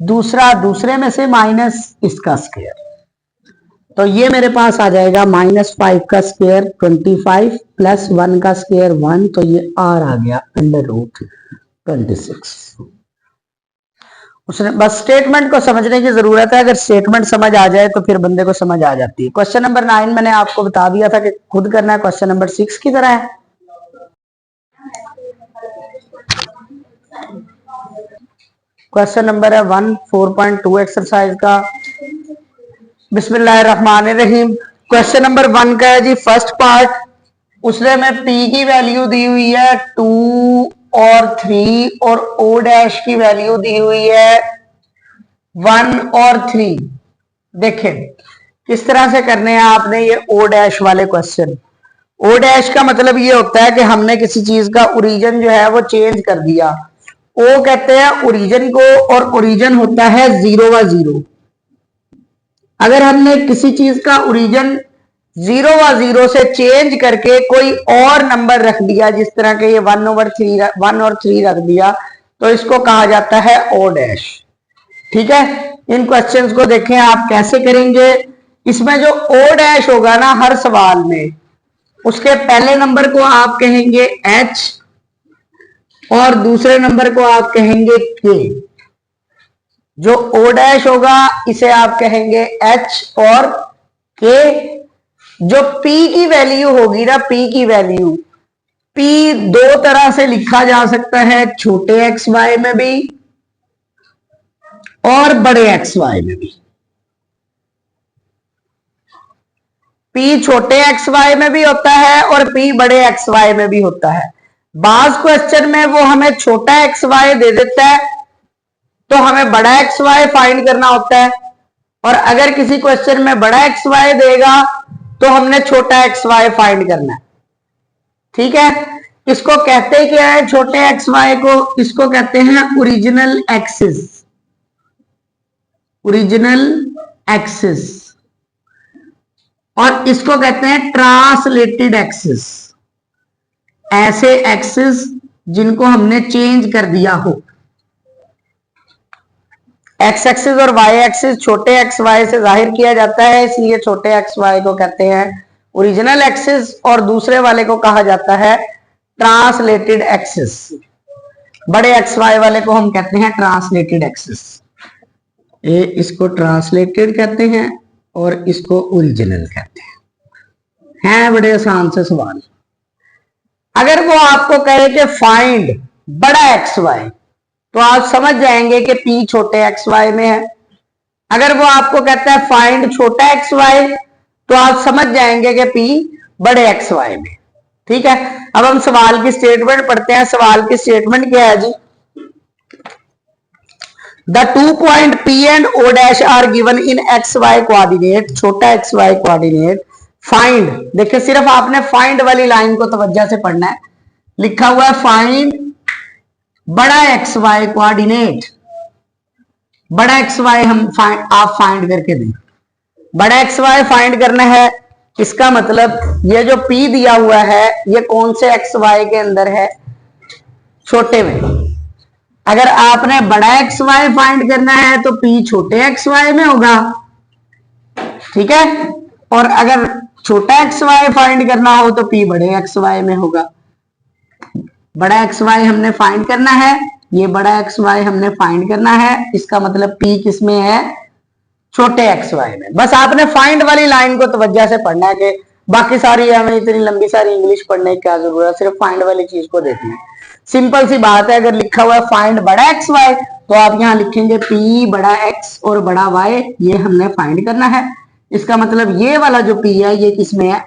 दूसरा दूसरे में से माइनस इसका स्क्वायर। तो ये मेरे पास आ जाएगा -5 का स्क्वायर 25 प्लस 1 का स्क्वायर 1। तो ये r आ गया √26। उसने बस स्टेटमेंट को समझने की जरूरत है। अगर स्टेटमेंट समझ आ जाए तो फिर बंदे को समझ आ जाती है। क्वेश्चन नंबर 9 मैंने आपको बता दिया था कि खुद करना है, क्वेश्चन नंबर 6 की तरह है। क्वेश्चन नंबर है 1 4.2 एक्सरसाइज का। बिस्मिल्लाहिर्रहमानिर्रहीम। क्वेश्चन नंबर 1 का है जी फर्स्ट पार्ट। उसने में पी की वैल्यू दी हुई है 2 और 3 और ओ डैश की वैल्यू दी हुई है 1 और 3। देखें किस तरह से करने हैं आपने ये ओ डैश वाले क्वेश्चन। ओ डैश का मतलब ये होता है कि हमने किसी चीज का ओरिजिन जो है वो चेंज कर दिया। ओ कहते हैं ओरिजिन को, और ओरिजिन होता है 0 व 0। अगर हमने किसी चीज का ओरिजिन 0 व 0 से चेंज करके कोई और नंबर रख दिया, जिस तरह के ये 1 और 3 रख दिया, तो इसको कहा जाता है ओ डैश। ठीक है, इन क्वेश्चंस को देखें आप कैसे करेंगे। इसमें जो ओ डैश होगा ना हर सवाल में, उसके पहले नंबर को आप कहेंगे एच और दूसरे नंबर को आप कहेंगे के। जो ओ डैश होगा इसे आप कहेंगे एच और के। जो पी की वैल्यू होगी ना, पी की वैल्यू, पी दो तरह से लिखा जा सकता है, छोटे एक्स वाई में भी और बड़े एक्स वाई में भी। पी छोटे एक्स वाई में भी होता है और पी बड़े एक्स वाई में भी होता है। बाज क्वेश्चन में वो हमें छोटा एक्स वाई दे देता है तो हमें बड़ा एक्स वाई फाइंड करना होता है, और अगर किसी क्वेश्चन में बड़ा एक्स वाई देगा तो हमने छोटा एक्स वाई फाइंड करना है। ठीक है, इसको कहते क्या है छोटे एक्स वाई को? इसको कहते हैं ओरिजिनल एक्सिस। Original axis. और इसको कहते हैं ट्रांसलेटेड एक्सिस। ऐसे एक्सिस जिनको हमने चेंज कर दिया हो। एक्स एक्सिस और वाई एक्सिस छोटे एक्स वाई से जाहिर किया जाता है, इसलिए छोटे एक्स वाई को कहते हैं ओरिजिनल एक्सिस, और दूसरे वाले को कहा जाता है ट्रांसलेटेड एक्सिस। बड़े एक्स वाई वाले को हम कहते हैं ट्रांसलेटेड एक्सिस। ये इसको ट्रांसलेटेड कहते हैं और इसको ओरिजिनल कहते हैं। हैं बड़े आसान से सवाल। अगर वो आपको कहे कि फाइंड बड़ा एक्स वाई, तो आप समझ जाएंगे कि पी छोटे एक्स वाई में है। अगर वो आपको कहता है फाइंड छोटा एक्स वाई, तो आप समझ जाएंगे कि पी बड़े एक्स वाई में। ठीक है, अब हम सवाल की स्टेटमेंट पढ़ते हैं। सवाल की स्टेटमेंट क्या है जी? The 2 point P and O dash are given in XY coordinate, छोटा XY coordinate. फाइंड, देखिए सिर्फ आपने फाइंड वाली लाइन को तवज्जो से पढ़ना है। लिखा हुआ है फाइंड बड़ा XY कोऑर्डिनेट। बड़ा XY आप फाइंड करके दें। बड़ा XY फाइंड करना है, इसका मतलब ये जो P दिया हुआ है ये कौन से XY के अंदर है? छोटे में। अगर आपने बड़ा XY फाइंड करना है तो P छोटे XY में होगा। ठीक है, और अगर छोटा XY फाइंड करना हो तो P बड़े XY में होगा। बड़ा XY हमने फाइंड करना है, ये बड़ा XY हमने फाइंड करना है, इसका मतलब P किस में है? छोटे XY में। बस आपने फाइंड वाली लाइन को तवज्जो से पढ़ना है, कि बाकी सारी हमें इतनी लंबी सारी इंग्लिश पढ़ने की क्या जरूरत है, सिर्फ फाइंड वाली चीज को देखना है। सिंपल सी बात है। अगर लिखा हुआ है फाइंड बड़ा XY, तो आप यहां लिखेंगे P बड़ा X और बड़ा Y, ये हमने फाइंड करना है। इसका मतलब ये वाला जो P है ये किस में है?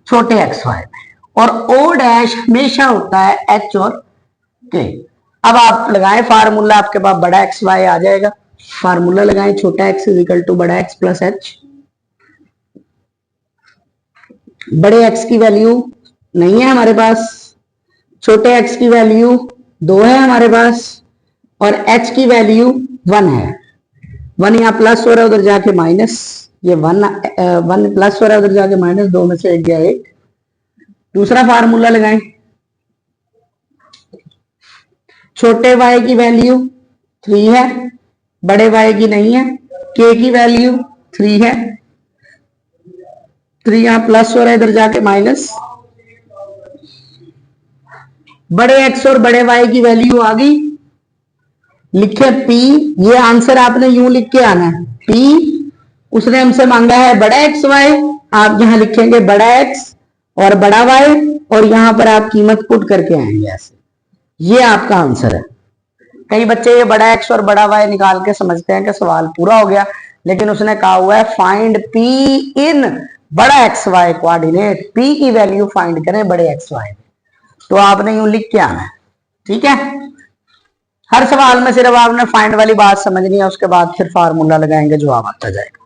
छोटे XY में। और O डैश हमेशा होता है H और K। अब आप लगाएं फार्मूला, आपके पास बड़ा XY आ जाएगा। फार्मूला लगाएं, छोटा x इज इक्वल टू बड़ा x प्लस h। बड़े x की वैल्यू नहीं है हमारे पास, छोटे x की वैल्यू 2 है हमारे पास, और h की वैल्यू 1 है। 1 यहाँ प्लस हो रहा है, उधर जाके माइनस, ये 1 प्लस हो रहा है, उधर जाके माइनस, 2 में से 1 गया 1। दूसरा फार्मूला लगाएं, छोटे y की वैल्यू 3 है, बड़े y की नहीं है। k की वैल्यू 3 है, 3 यहां प्लस हो रहा है, इधर जाके माइनस। बड़े x और बड़े y की वैल्यू आ गई। लिखे P, ये आंसर आपने यूं लिख के आना है। P उसने हमसे मांगा है बड़ा XY, आप यहां लिखेंगे बड़ा X और बड़ा Y, और यहां पर आप कीमत पुट करके आएंगे ऐसे। ये आपका आंसर है। कई बच्चे ये बड़ा X और बड़ा Y निकाल के समझते हैं कि सवाल पूरा हो गया। लेकिन उसने कहा हुआ है फाइंड पी इन बड़ा एक्स वाई कोऑर्डिनेट, पी की वैल्यू फाइंड करें बड़े एक्स वाई, तो आपने यूं लिख के आना है। ठीक है, हर सवाल में सिर्फ आपने फाइंड वाली बात समझनी है, उसके बाद फिर फार्मूला लगाएंगे, जवाब आता जाएगा।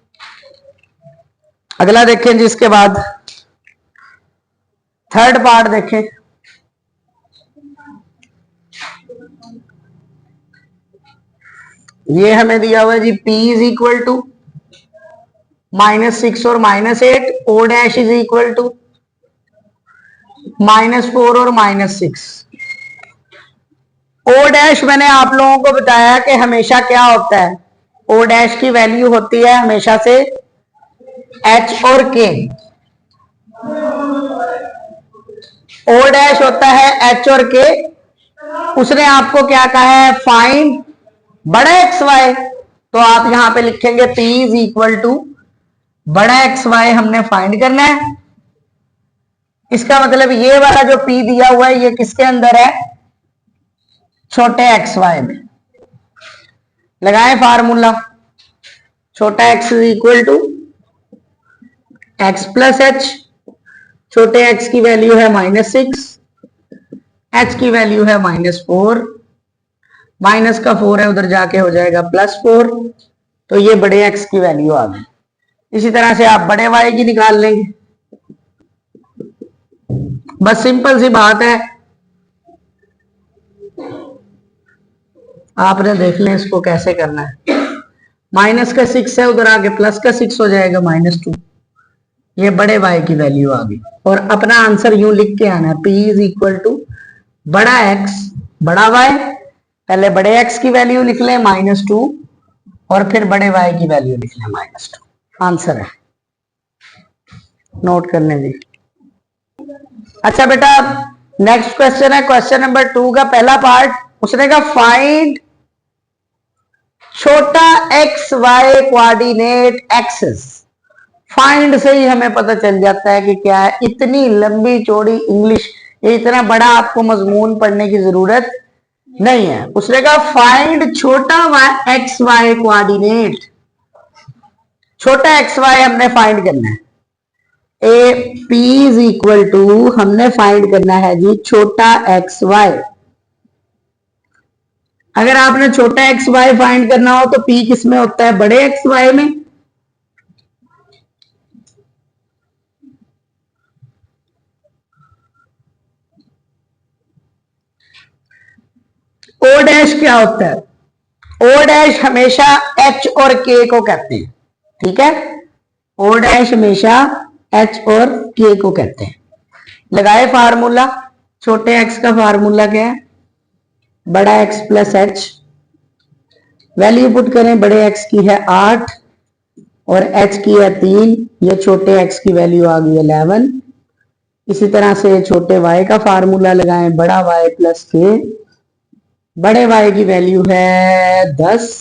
अगला देखें जी, इसके बाद थर्ड पार्ट देखें। ये हमें दिया हुआ है जी P इज इक्वल टू -6 और -8, O dash is equal to -4 और -6। O डैश मैंने आप लोगों को बताया कि हमेशा क्या होता है, O डैश की वैल्यू होती है हमेशा से H और K। O डैश होता है H और K। उसने आपको क्या कहा है, फाइंड बड़ा एक्स वाई, तो आप यहां पे लिखेंगे P इज इक्वल टू बड़ा एक्स वाई हमने फाइंड करना है। इसका मतलब ये वाला जो P दिया हुआ है ये किसके अंदर है, छोटे एक्स वाई में। लगाएं फार्मूला, छोटा x is equal to X plus H, छोटे x की वैल्यू है -6, h की वैल्यू है -4, माइनस का 4 है उधर जाके हो जाएगा +4, तो ये बड़े x की वैल्यू आ गई। इसी तरह से आप बड़े y की निकाल लेंगे, बस सिंपल सी बात है, आपने देख लें इसको कैसे करना है। माइनस का 6 है उधर आगे प्लस का 6 हो जाएगा -2, ये बड़े y की वैल्यू आ गई। और अपना आंसर यूं लिख के आना है, P इज इक्वल टू बड़ा x बड़ा y, पहले बड़े x की वैल्यू लिख लें -2 और फिर बड़े y की वैल्यू लिख लें -2। आंसर है, नोट करने दी। अच्छा बेटा, नेक्स्ट क्वेश्चन है क्वेश्चन नंबर 2 का पहला पार्ट। उसने कहा फाइंड छोटा X Y coordinate axes. Find से ही हमें पता चल जाता है कि क्या है, इतनी लंबी चौड़ी इंग्लिश, ये इतना बड़ा आपको मजमून पढ़ने की जरूरत नहीं है। उसने कहा फाइंड छोटा एक्स वाई कोऑर्डिनेट, छोटा एक्स वाई हमने फाइंड करना है। A P is equal to हमने फाइंड करना है जी छोटा एक्स वाई। अगर आपने छोटा एक्स वाई फाइंड करना हो तो पी किस में होता है, बड़े एक्स वाई में। ओ डैश क्या होता है, ओ डैश हमेशा एच और के को कहते हैं। ठीक है, ओ डैश हमेशा एच और के को कहते हैं। लगाए फार्मूला, छोटे एक्स का फार्मूला क्या है, बड़ा x plus H, value put करें, बड़े एक्स की है 8 और एच की है 3, ये छोटे एक्स की वैल्यू आ गई 11। इसी तरह से छोटे y का फार्मूला लगाएं, बड़ा y प्लस के, बड़े y की वैल्यू है 10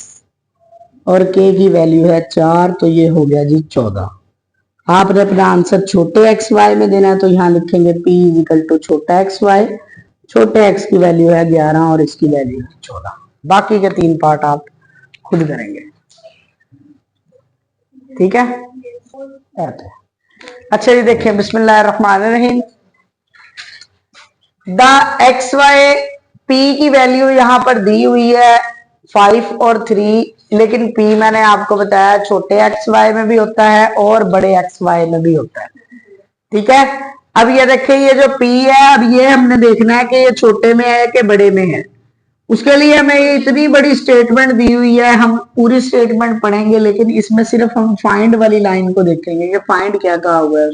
और k की वैल्यू है 4, तो ये हो गया जी 14। आपने अपना आंसर छोटे एक्स वाई में देना है, तो यहां लिखेंगे P इज इक्वल टू छोटा एक्स वाई, छोटे एक्स की वैल्यू है 11 और इसकी वैल्यू है 14। बाकी के 3 पार्ट आप खुद करेंगे। ठीक है, अच्छा जी देखिए, बिस्मिल्लाहिर्रहमानिर्रहीम। द एक्स वाई पी की वैल्यू यहां पर दी हुई है 5 और 3, लेकिन P मैंने आपको बताया छोटे एक्स वाई में भी होता है और बड़े एक्स वाई में भी होता है। ठीक है, अब ये देखिए, ये जो P है, अब ये हमने देखना है कि ये छोटे में है कि बड़े में है। उसके लिए हमें ये इतनी बड़ी स्टेटमेंट दी हुई है, हम पूरी स्टेटमेंट पढ़ेंगे, लेकिन इसमें सिर्फ हम फाइंड वाली लाइन को देखेंगे कि फाइंड क्या कहा हुआ है।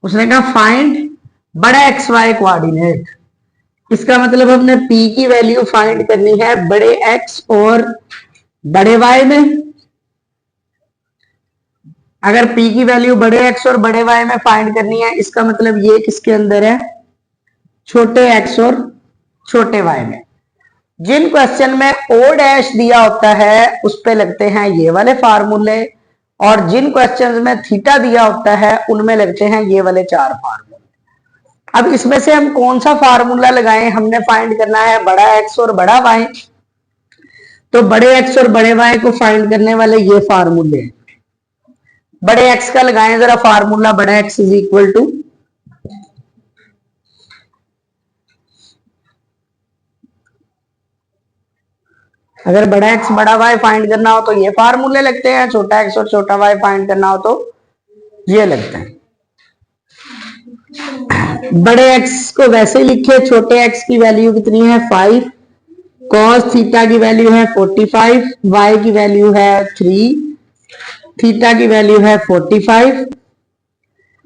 उसने कहा फाइंड बड़ा एक्स वाई कोऑर्डिनेट, इसका मतलब हमने P की वैल्यू फाइंड करनी है बड़े x और बड़े y में। अगर P की वैल्यू बड़े x और बड़े y में फाइंड करनी है, इसका मतलब ये किसके अंदर है, छोटे x और छोटे y में। जिन क्वेश्चन में O डैश दिया होता है उस पे लगते हैं ये वाले फार्मूले, और जिन क्वेश्चन में थीटा दिया होता है उनमें लगते हैं ये वाले 4 फार्मूले। अब इसमें से हम कौन सा फार्मूला लगाएं, हमने फाइंड करना है बड़ा x और बड़ा y। तो बड़े एक्स और बड़े वाई को फाइंड करने वाले ये फार्मूले हैं। बड़े एक्स का लगाएं जरा फार्मूला, बड़ा एक्स इज इक्वल टू अगर बड़ा एक्स बड़ा वाई फाइंड करना हो तो ये फार्मूले लगते हैं, छोटा एक्स और छोटा वाई फाइंड करना हो तो ये लगते हैं। बड़े एक्स को वैसे लिखे, छोटे एक्स की वैल्यू कितनी है 5, कॉस थीटा की वैल्यू है 45, वाई की वैल्यू है 3, थीटा की वैल्यू है 45,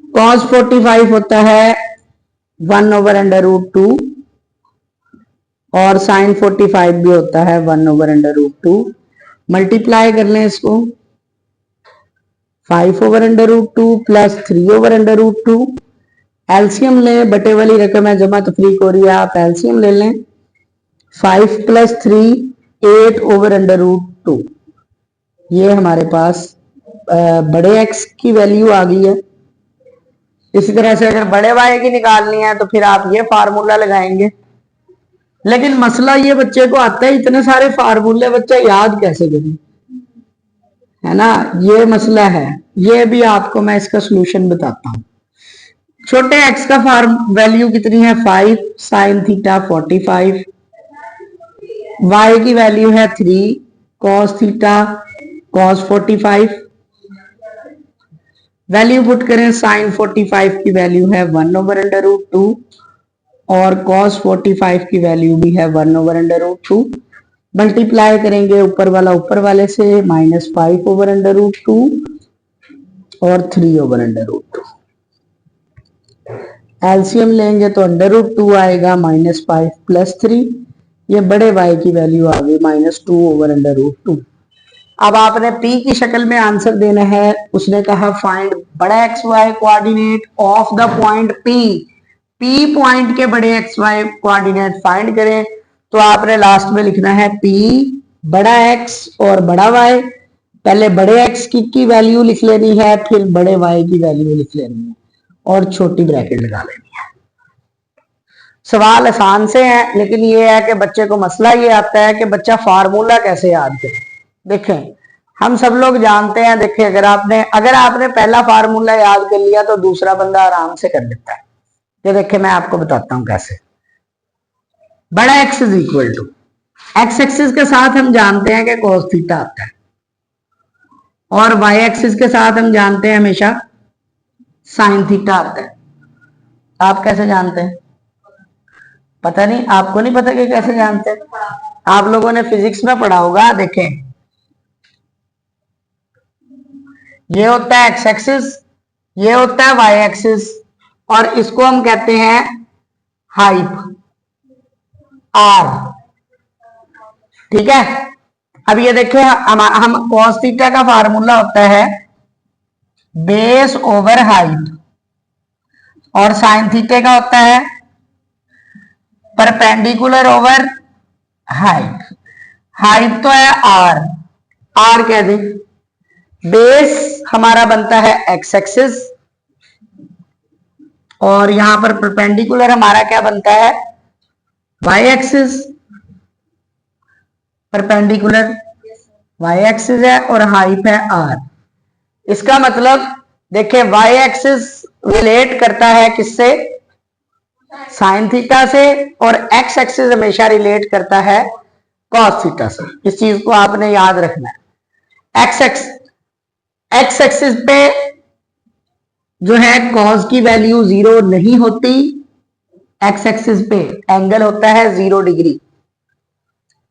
कॉस 45 होता है 1/√2 और साइन 45 भी होता है 1/√2। मल्टीप्लाई कर लें इसको, 5/√2 प्लस 3/√2। एलसीएम लें, बटे वाली रकम है, जमा तफरीक हो रही है, आप एलसीएम ले लें। 5 + 3 8/√2। ये हमारे पास बड़े एक्स की वैल्यू आ गई है। इसी तरह से अगर बड़े वाई की निकालनी है तो फिर आप ये फार्मूला लगाएंगे। लेकिन मसला ये बच्चे को आता है, इतने सारे फार्मूले बच्चा याद कैसे करें, है ना, ये मसला है। ये भी आपको मैं इसका सोल्यूशन बताता हूं। छोटे एक्स का वैल्यू कितनी है 5 साइन थीटा 45, वाई की वैल्यू है 3 cos theta cos 45। Value put करें, साइन 45 की वैल्यू है 1/√2 और cos 45 की वैल्यू भी है 1/√2। मल्टीप्लाई करेंगे ऊपर वाला ऊपर वाले से, -5/√2 और 3/√2। एलसीएम लेंगे तो √2 आएगा, -5 + 3। ये बड़े y की वैल्यू आ गई -2/√2। अब आपने p की शक्ल में आंसर देना है। उसने कहा फाइंड बड़ा X Y coordinate of the point p, P point के बड़े एक्स वाई कोऑर्डिनेट फाइंड करें। तो आपने लास्ट में लिखना है P बड़ा एक्स और बड़ा वाई। पहले बड़े एक्स की वैल्यू लिख लेनी है, फिर बड़े वाई की वैल्यू लिख लेनी है और छोटी ब्रैकेट लगा लेनी है। सवाल आसान से है, लेकिन ये है कि बच्चे को मसला ये आता है कि बच्चा फार्मूला कैसे याद करे। देखें, हम सब लोग जानते हैं, देखिए अगर आपने पहला फार्मूला याद कर लिया तो दूसरा बंदा आराम से कर लेता है। ये देखिए मैं आपको बताता हूं कैसे। बड़ा X is equal to, X axis के साथ हम जानते हैं कि cos थीटा आता है और वाई एक्सिस के साथ हम जानते हैं हमेशा साइन थीटा आता है। आप कैसे जानते हैं? पता नहीं, आपको नहीं पता कि कैसे जानते हैं? आप लोगों ने फिजिक्स में पढ़ा होगा। देखें, ये होता है एक्स एक्सिस, ये होता है वाई एक्सिस और इसको हम कहते हैं हाइप आर। ठीक है, अब ये देखिए हम cos थीटा का फार्मूला होता है बेस ओवर हाइट और साइन थीटा का होता है परपेंडिकुलर ओवर हाइट। हाइट तो है आर, आर कह दे। बेस हमारा बनता है एक्स एक्सिस और यहां पर परपेंडिकुलर हमारा क्या बनता है Y axis. Perpendicular Y axis है और हाइट है आर। इसका मतलब देखिए वाई एक्सिस रिलेट करता है किससे? साइन थीटा से, और एक्स एक्सिस हमेशा रिलेट करता है कॉस थीटा से। इस चीज को आपने याद रखना है। एक्स एक्सिस पे जो है कॉस की वैल्यू 0 नहीं होती। एक्स एक्सिस पे एंगल होता है 0 डिग्री,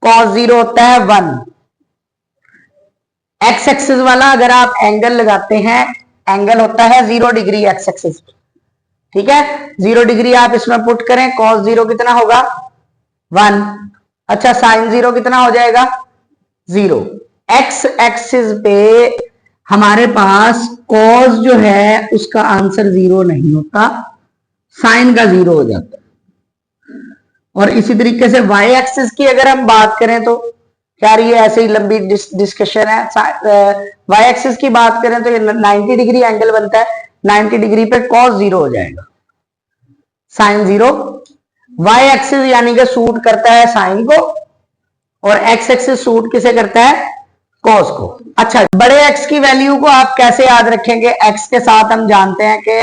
कॉस 0 होता है 1। एक्स एक्सिस वाला अगर आप एंगल लगाते हैं, एंगल होता है 0 डिग्री एक्स एक्सिस पे। ठीक है, 0 डिग्री आप इसमें पुट करें, कॉस 0 कितना होगा 1। अच्छा, साइन 0 कितना हो जाएगा 0। एक्स एक्सिस पे हमारे पास कॉस जो है उसका आंसर 0 नहीं होता, साइन का 0 हो जाता है। और इसी तरीके से वाई एक्सिस की अगर हम बात करें तो यार ये ऐसे ही लंबी डिस्कशन है। वाई एक्सिस की बात करें तो ये 90 डिग्री एंगल बनता है, 90 डिग्री पे कॉस 0 हो जाएगा, साइन 0। वाई एक्सिस यानी कि सूट करता है साइन को और एक्स एक्सिस सूट किसे करता है, कॉस को। अच्छा, बड़े एक्स की वैल्यू को आप कैसे याद रखेंगे, एक्स के साथ हम जानते हैं कि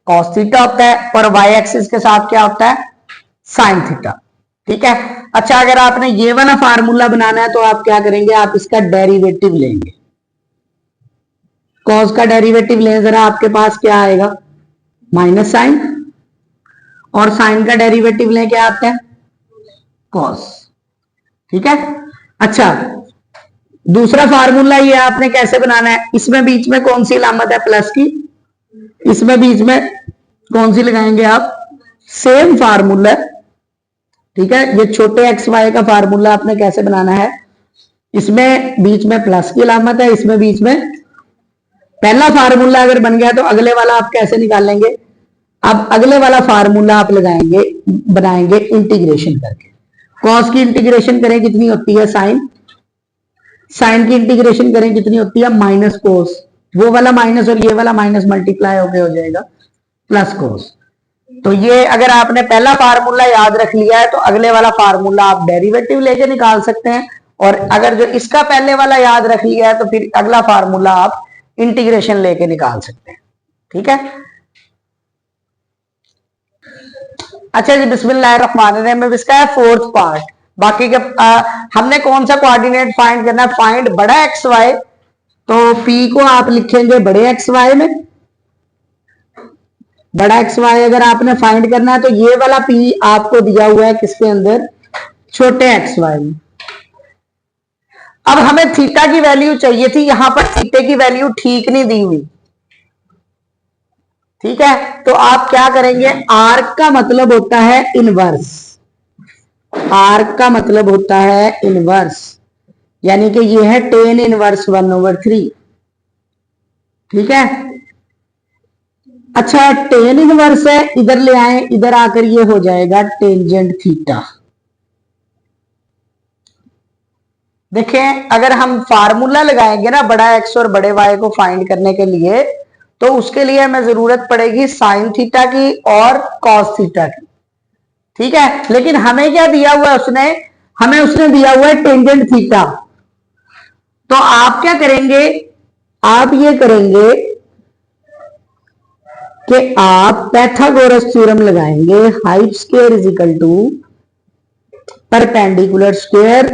कॉस थीटा होता है और वाई एक्सिस के साथ क्या होता है, साइन थीटा। ठीक है। अच्छा, अगर आपने ये वाला फार्मूला बनाना है तो आप क्या करेंगे, आप इसका डेरिवेटिव लेंगे, कॉस का डेरिवेटिव लें जरा, आपके पास क्या आएगा, माइनस साइन, और साइन का डेरिवेटिव लें क्या आता है, कॉस। ठीक है। अच्छा, दूसरा फार्मूला ये आपने कैसे बनाना है, इसमें बीच में कौन सी अलामत है, प्लस की, इसमें बीच में कौन सी लगाएंगे आप, सेम फार्मूला। ठीक है, ये छोटे एक्स वाई का फार्मूला आपने कैसे बनाना है, इसमें बीच में प्लस की अलामत है, इसमें बीच में, पहला फार्मूला अगर बन गया तो अगले वाला आप कैसे निकालेंगे, अब अगले वाला फार्मूला आप लगाएंगे, बनाएंगे इंटीग्रेशन करके। कॉस की इंटीग्रेशन करें कितनी होती है, साइन, साइन की इंटीग्रेशन करें कितनी होती है, माइनस कोस, वो वाला माइनस और ये वाला माइनस मल्टीप्लाई होके हो जाएगा प्लस कोस। तो ये अगर आपने पहला फार्मूला याद रख लिया है तो अगले वाला फार्मूला आप डेरिवेटिव लेके निकाल सकते हैं, और अगर जो इसका पहले वाला याद रख लिया है तो फिर अगला फार्मूला आप इंटीग्रेशन लेके निकाल सकते हैं। ठीक है। अच्छा जी, बिस्मिल्लाहिर्रहमानिर्रहीम में इसका है फोर्थ पार्ट। बाकी के हमने कौन सा कोऑर्डिनेट फाइंड करना है, फाइंड बड़ा एक्स वाई, तो पी को आप लिखेंगे बड़े एक्स वाई में, बड़ा एक्स वाई अगर आपने फाइंड करना है तो ये वाला पी आपको दिया हुआ है किसके अंदर, छोटे एक्स वाई में। अब हमें थीटा की वैल्यू चाहिए थी, यहां पर थीटे की वैल्यू ठीक नहीं दी हुई। ठीक है, तो आप क्या करेंगे, आर्क का मतलब होता है इनवर्स, आर्क का मतलब होता है इनवर्स, यानी कि ये है टेन इनवर्स 1/3। ठीक है। अच्छा, टेन इनवर्स है, इधर ले आए, इधर आकर ये हो जाएगा टेंजेंट थीटा। देखें, अगर हम फार्मूला लगाएंगे ना बड़ा एक्स और बड़े वाई को फाइंड करने के लिए, तो उसके लिए हमें जरूरत पड़ेगी साइन थीटा की और कॉस थीटा की। ठीक है, लेकिन हमें क्या दिया हुआ है उसने, हमें उसने दिया हुआ है टेंजेंट थीटा। तो आप क्या करेंगे, आप ये करेंगे कि आप पाइथागोरस थ्योरम लगाएंगे, height square is equal to perpendicular square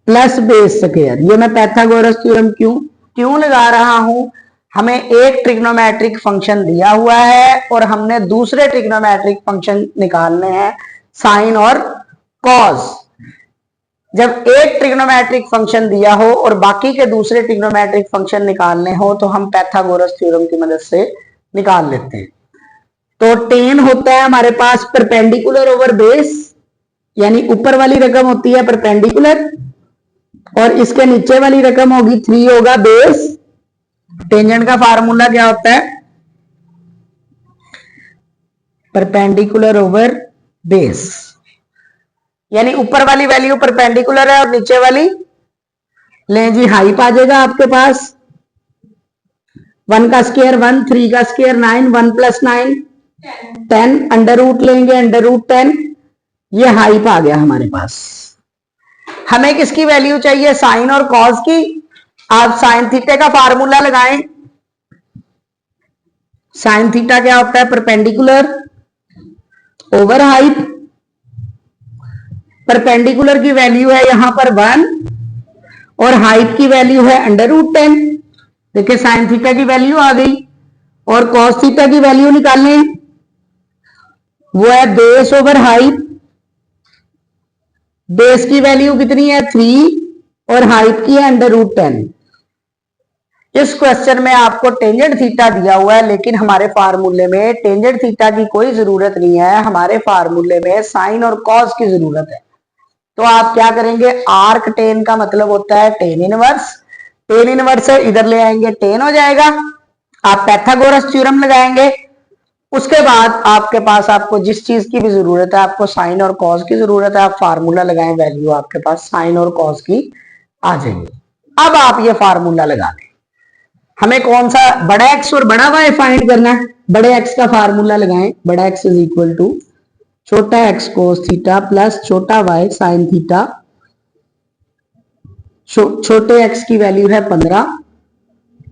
plus base square. ये मैं पाइथागोरस थ्योरम क्यों लगा रहा हूं, हमें एक ट्रिग्नोमेट्रिक फंक्शन दिया हुआ है और हमने दूसरे ट्रिग्नोमेट्रिक फंक्शन निकालने हैं, साइन और कॉस। जब एक ट्रिग्नोमेट्रिक फंक्शन दिया हो और बाकी के दूसरे ट्रिग्नोमेट्रिक फंक्शन निकालने हो तो हम पाइथागोरस थ्योरम की मदद से निकाल लेते हैं। तो टेन होता है हमारे पास परपेंडिकुलर ओवर बेस, यानी ऊपर वाली रकम होती है परपेंडिकुलर और इसके नीचे वाली रकम होगी 3 होगा बेस। टेंजेंट का फार्मूला क्या होता है, परपेंडिकुलर ओवर बेस, यानी ऊपर वाली वैल्यू परपेंडिकुलर है और नीचे वाली, लें जी, हाइप आ जाएगा आपके पास, 1 का स्क्वायर 1, 3 का स्क्वायर 9, 1 + 9 10, अंडर रूट लेंगे, अंडर रूट 10, ये हाइप आ गया हमारे पास। हमें किसकी वैल्यू चाहिए, साइन और कॉस की। आप साइन थीटा का फार्मूला लगाएं, साइन थीटा क्या होता है, परपेंडिकुलर ओवर हाइप, परपेंडिकुलर की वैल्यू है यहां पर 1 और हाइट की वैल्यू है अंडर रूट 10। देखिए साइन थीटा की वैल्यू आ गई और कॉस थीटा की वैल्यू निकालने, वो है बेस ओवर हाइट। बेस की वैल्यू कितनी है 3 और हाइट की है अंडर रूट 10। इस क्वेश्चन में आपको टेंजेंट थीटा दिया हुआ है, लेकिन हमारे फार्मूले में टेंजेंट थीटा की कोई जरूरत नहीं है, हमारे फार्मूले में साइन और कॉस की जरूरत है। तो आप क्या करेंगे, आर्क टेन का मतलब होता है टेन इनवर्स, टेन इनवर्स है इधर ले आएंगे, टेन हो जाएगा। आप पाइथागोरस थ्योरम लगाएंगे, उसके बाद आपके पास आपको जिस चीज की भी जरूरत है, आपको साइन और कॉस की जरूरत है, आप फार्मूला लगाएं, वैल्यू आपके पास साइन और कॉस की आ जाएगी। अब आप ये फार्मूला लगा दें, हमें कौन सा बड़ा एक्स और बड़ा वाई फाइंड करना है। बड़े एक्स का फार्मूला लगाएं, बड़ा एक्स इज इक्वल टू छोटा एक्स कोस थीटा प्लस छोटा वाई साइन थीटा छोटे एक्स की वैल्यू है 15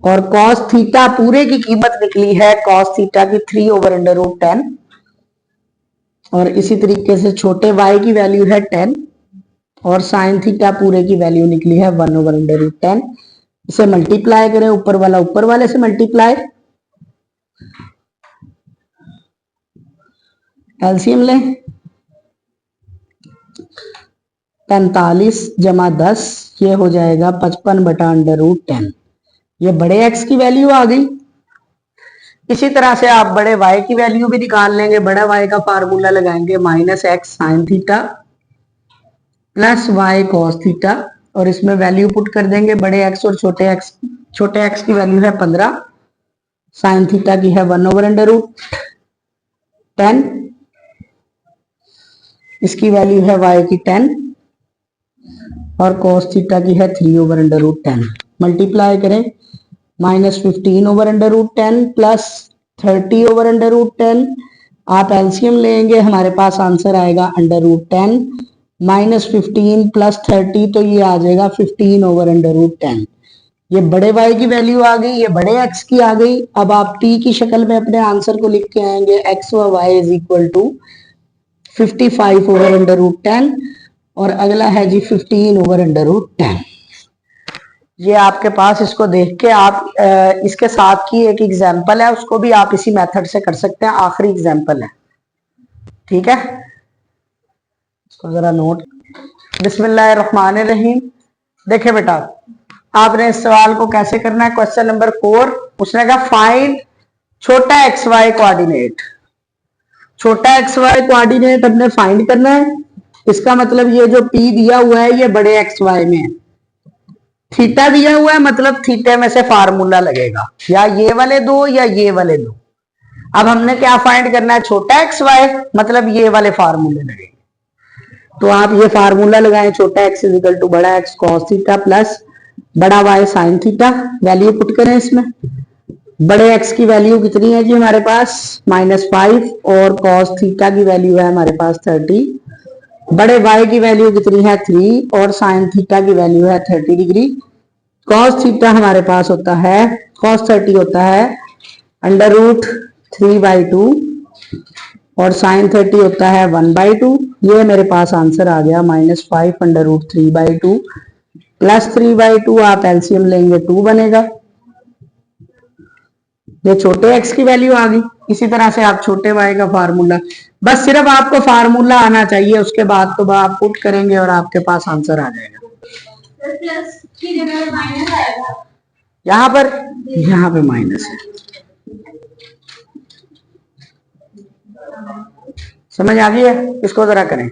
और कॉस थीटा पूरे की कीमत निकली है कॉस थीटा की 3/√10 और इसी तरीके से छोटे y की वैल्यू है 10 और साइन थीटा पूरे की वैल्यू निकली है 1/√10। इसे मल्टीप्लाई करें, ऊपर वाला ऊपर वाले से मल्टीप्लाई, एलसीएम लें, 45 जमा 10 ये हो जाएगा 55/√10। ये बड़े x की वैल्यू आ गई। इसी तरह से आप बड़े y की वैल्यू भी निकाल लेंगे। बड़ा y का फार्मूला लगाएंगे -x sine theta plus y cos theta और इसमें वैल्यू पुट कर देंगे बड़े x और छोटे x। छोटे x की वैल्यू है 15, साइन थीटा की है 1/√10, इसकी वैल्यू है y की 10 और cos थीटा की है 3/√10। मल्टीप्लाई करें, -15/√10 प्लस 30/√10। आप एलसीएम लेंगे, हमारे पास आंसर आएगा √10 -15 प्लस 30 तो ये आ जाएगा 15/√10। ये बड़े y की वैल्यू आ गई, ये बड़े x की आ गई। अब आप t की शक्ल में अपने आंसर को लिख के आएंगे x व y इज इक्वल टू 55/√10 और अगला है जी 15/√10। ये आपके पास, इसको देख के आप इसके साथ की एक एग्जाम्पल है, उसको भी आप इसी मेथड से कर सकते हैं। आखिरी एग्जाम्पल है, ठीक है, इसको जरा नोट। बिस्मिल्लाहिर्रहमानिर्रहीम। देखिए बेटा, आपने इस सवाल को कैसे करना है। क्वेश्चन नंबर 4, उसने कहा फाइंड छोटा एक्स वाई कोऑर्डिनेट। छोटा एक्स वाई कोऑर्डिनेट हमने फाइंड करना है। इसका मतलब ये जो P दिया हुआ है ये बड़े एक्स वाई में है, थीटा दिया हुआ है मतलब थीटे में से फार्मूला लगेगा, या ये वाले दो या ये वाले दो। अब हमने क्या फाइंड करना है, छोटा एक्स वाई मतलब ये वाले फार्मूले लगेंगे। तो आप ये फार्मूला लगाएं, छोटा एक्स इज इक्वल टू बड़ा एक्स कॉस थीटा प्लस बड़ा Y sine theta. Value put करें इसमें। बड़े एक्स की वैल्यू कितनी है जी हमारे पास -5 और कॉस थीटा की वैल्यू है हमारे पास 30। बड़े y की वैल्यू कितनी है 3 और साइन थीटा की वैल्यू है 30 डिग्री। कॉस थीटा हमारे पास होता है, कॉस 30 होता है √3/2 और साइन 30 होता है 1/2। ये मेरे पास आंसर आ गया -5/√3/2 प्लस 3/2। आप एलसीएम लेंगे 2 बनेगा। ये छोटे x की वैल्यू आ गई। इसी तरह से आप छोटे y का फार्मूला, बस सिर्फ आपको फार्मूला आना चाहिए, उसके बाद तो आप पुट करेंगे और आपके पास आंसर आ जाएगा। यहाँ पे माइनस है। समझ आ गई है? इसको जरा करें।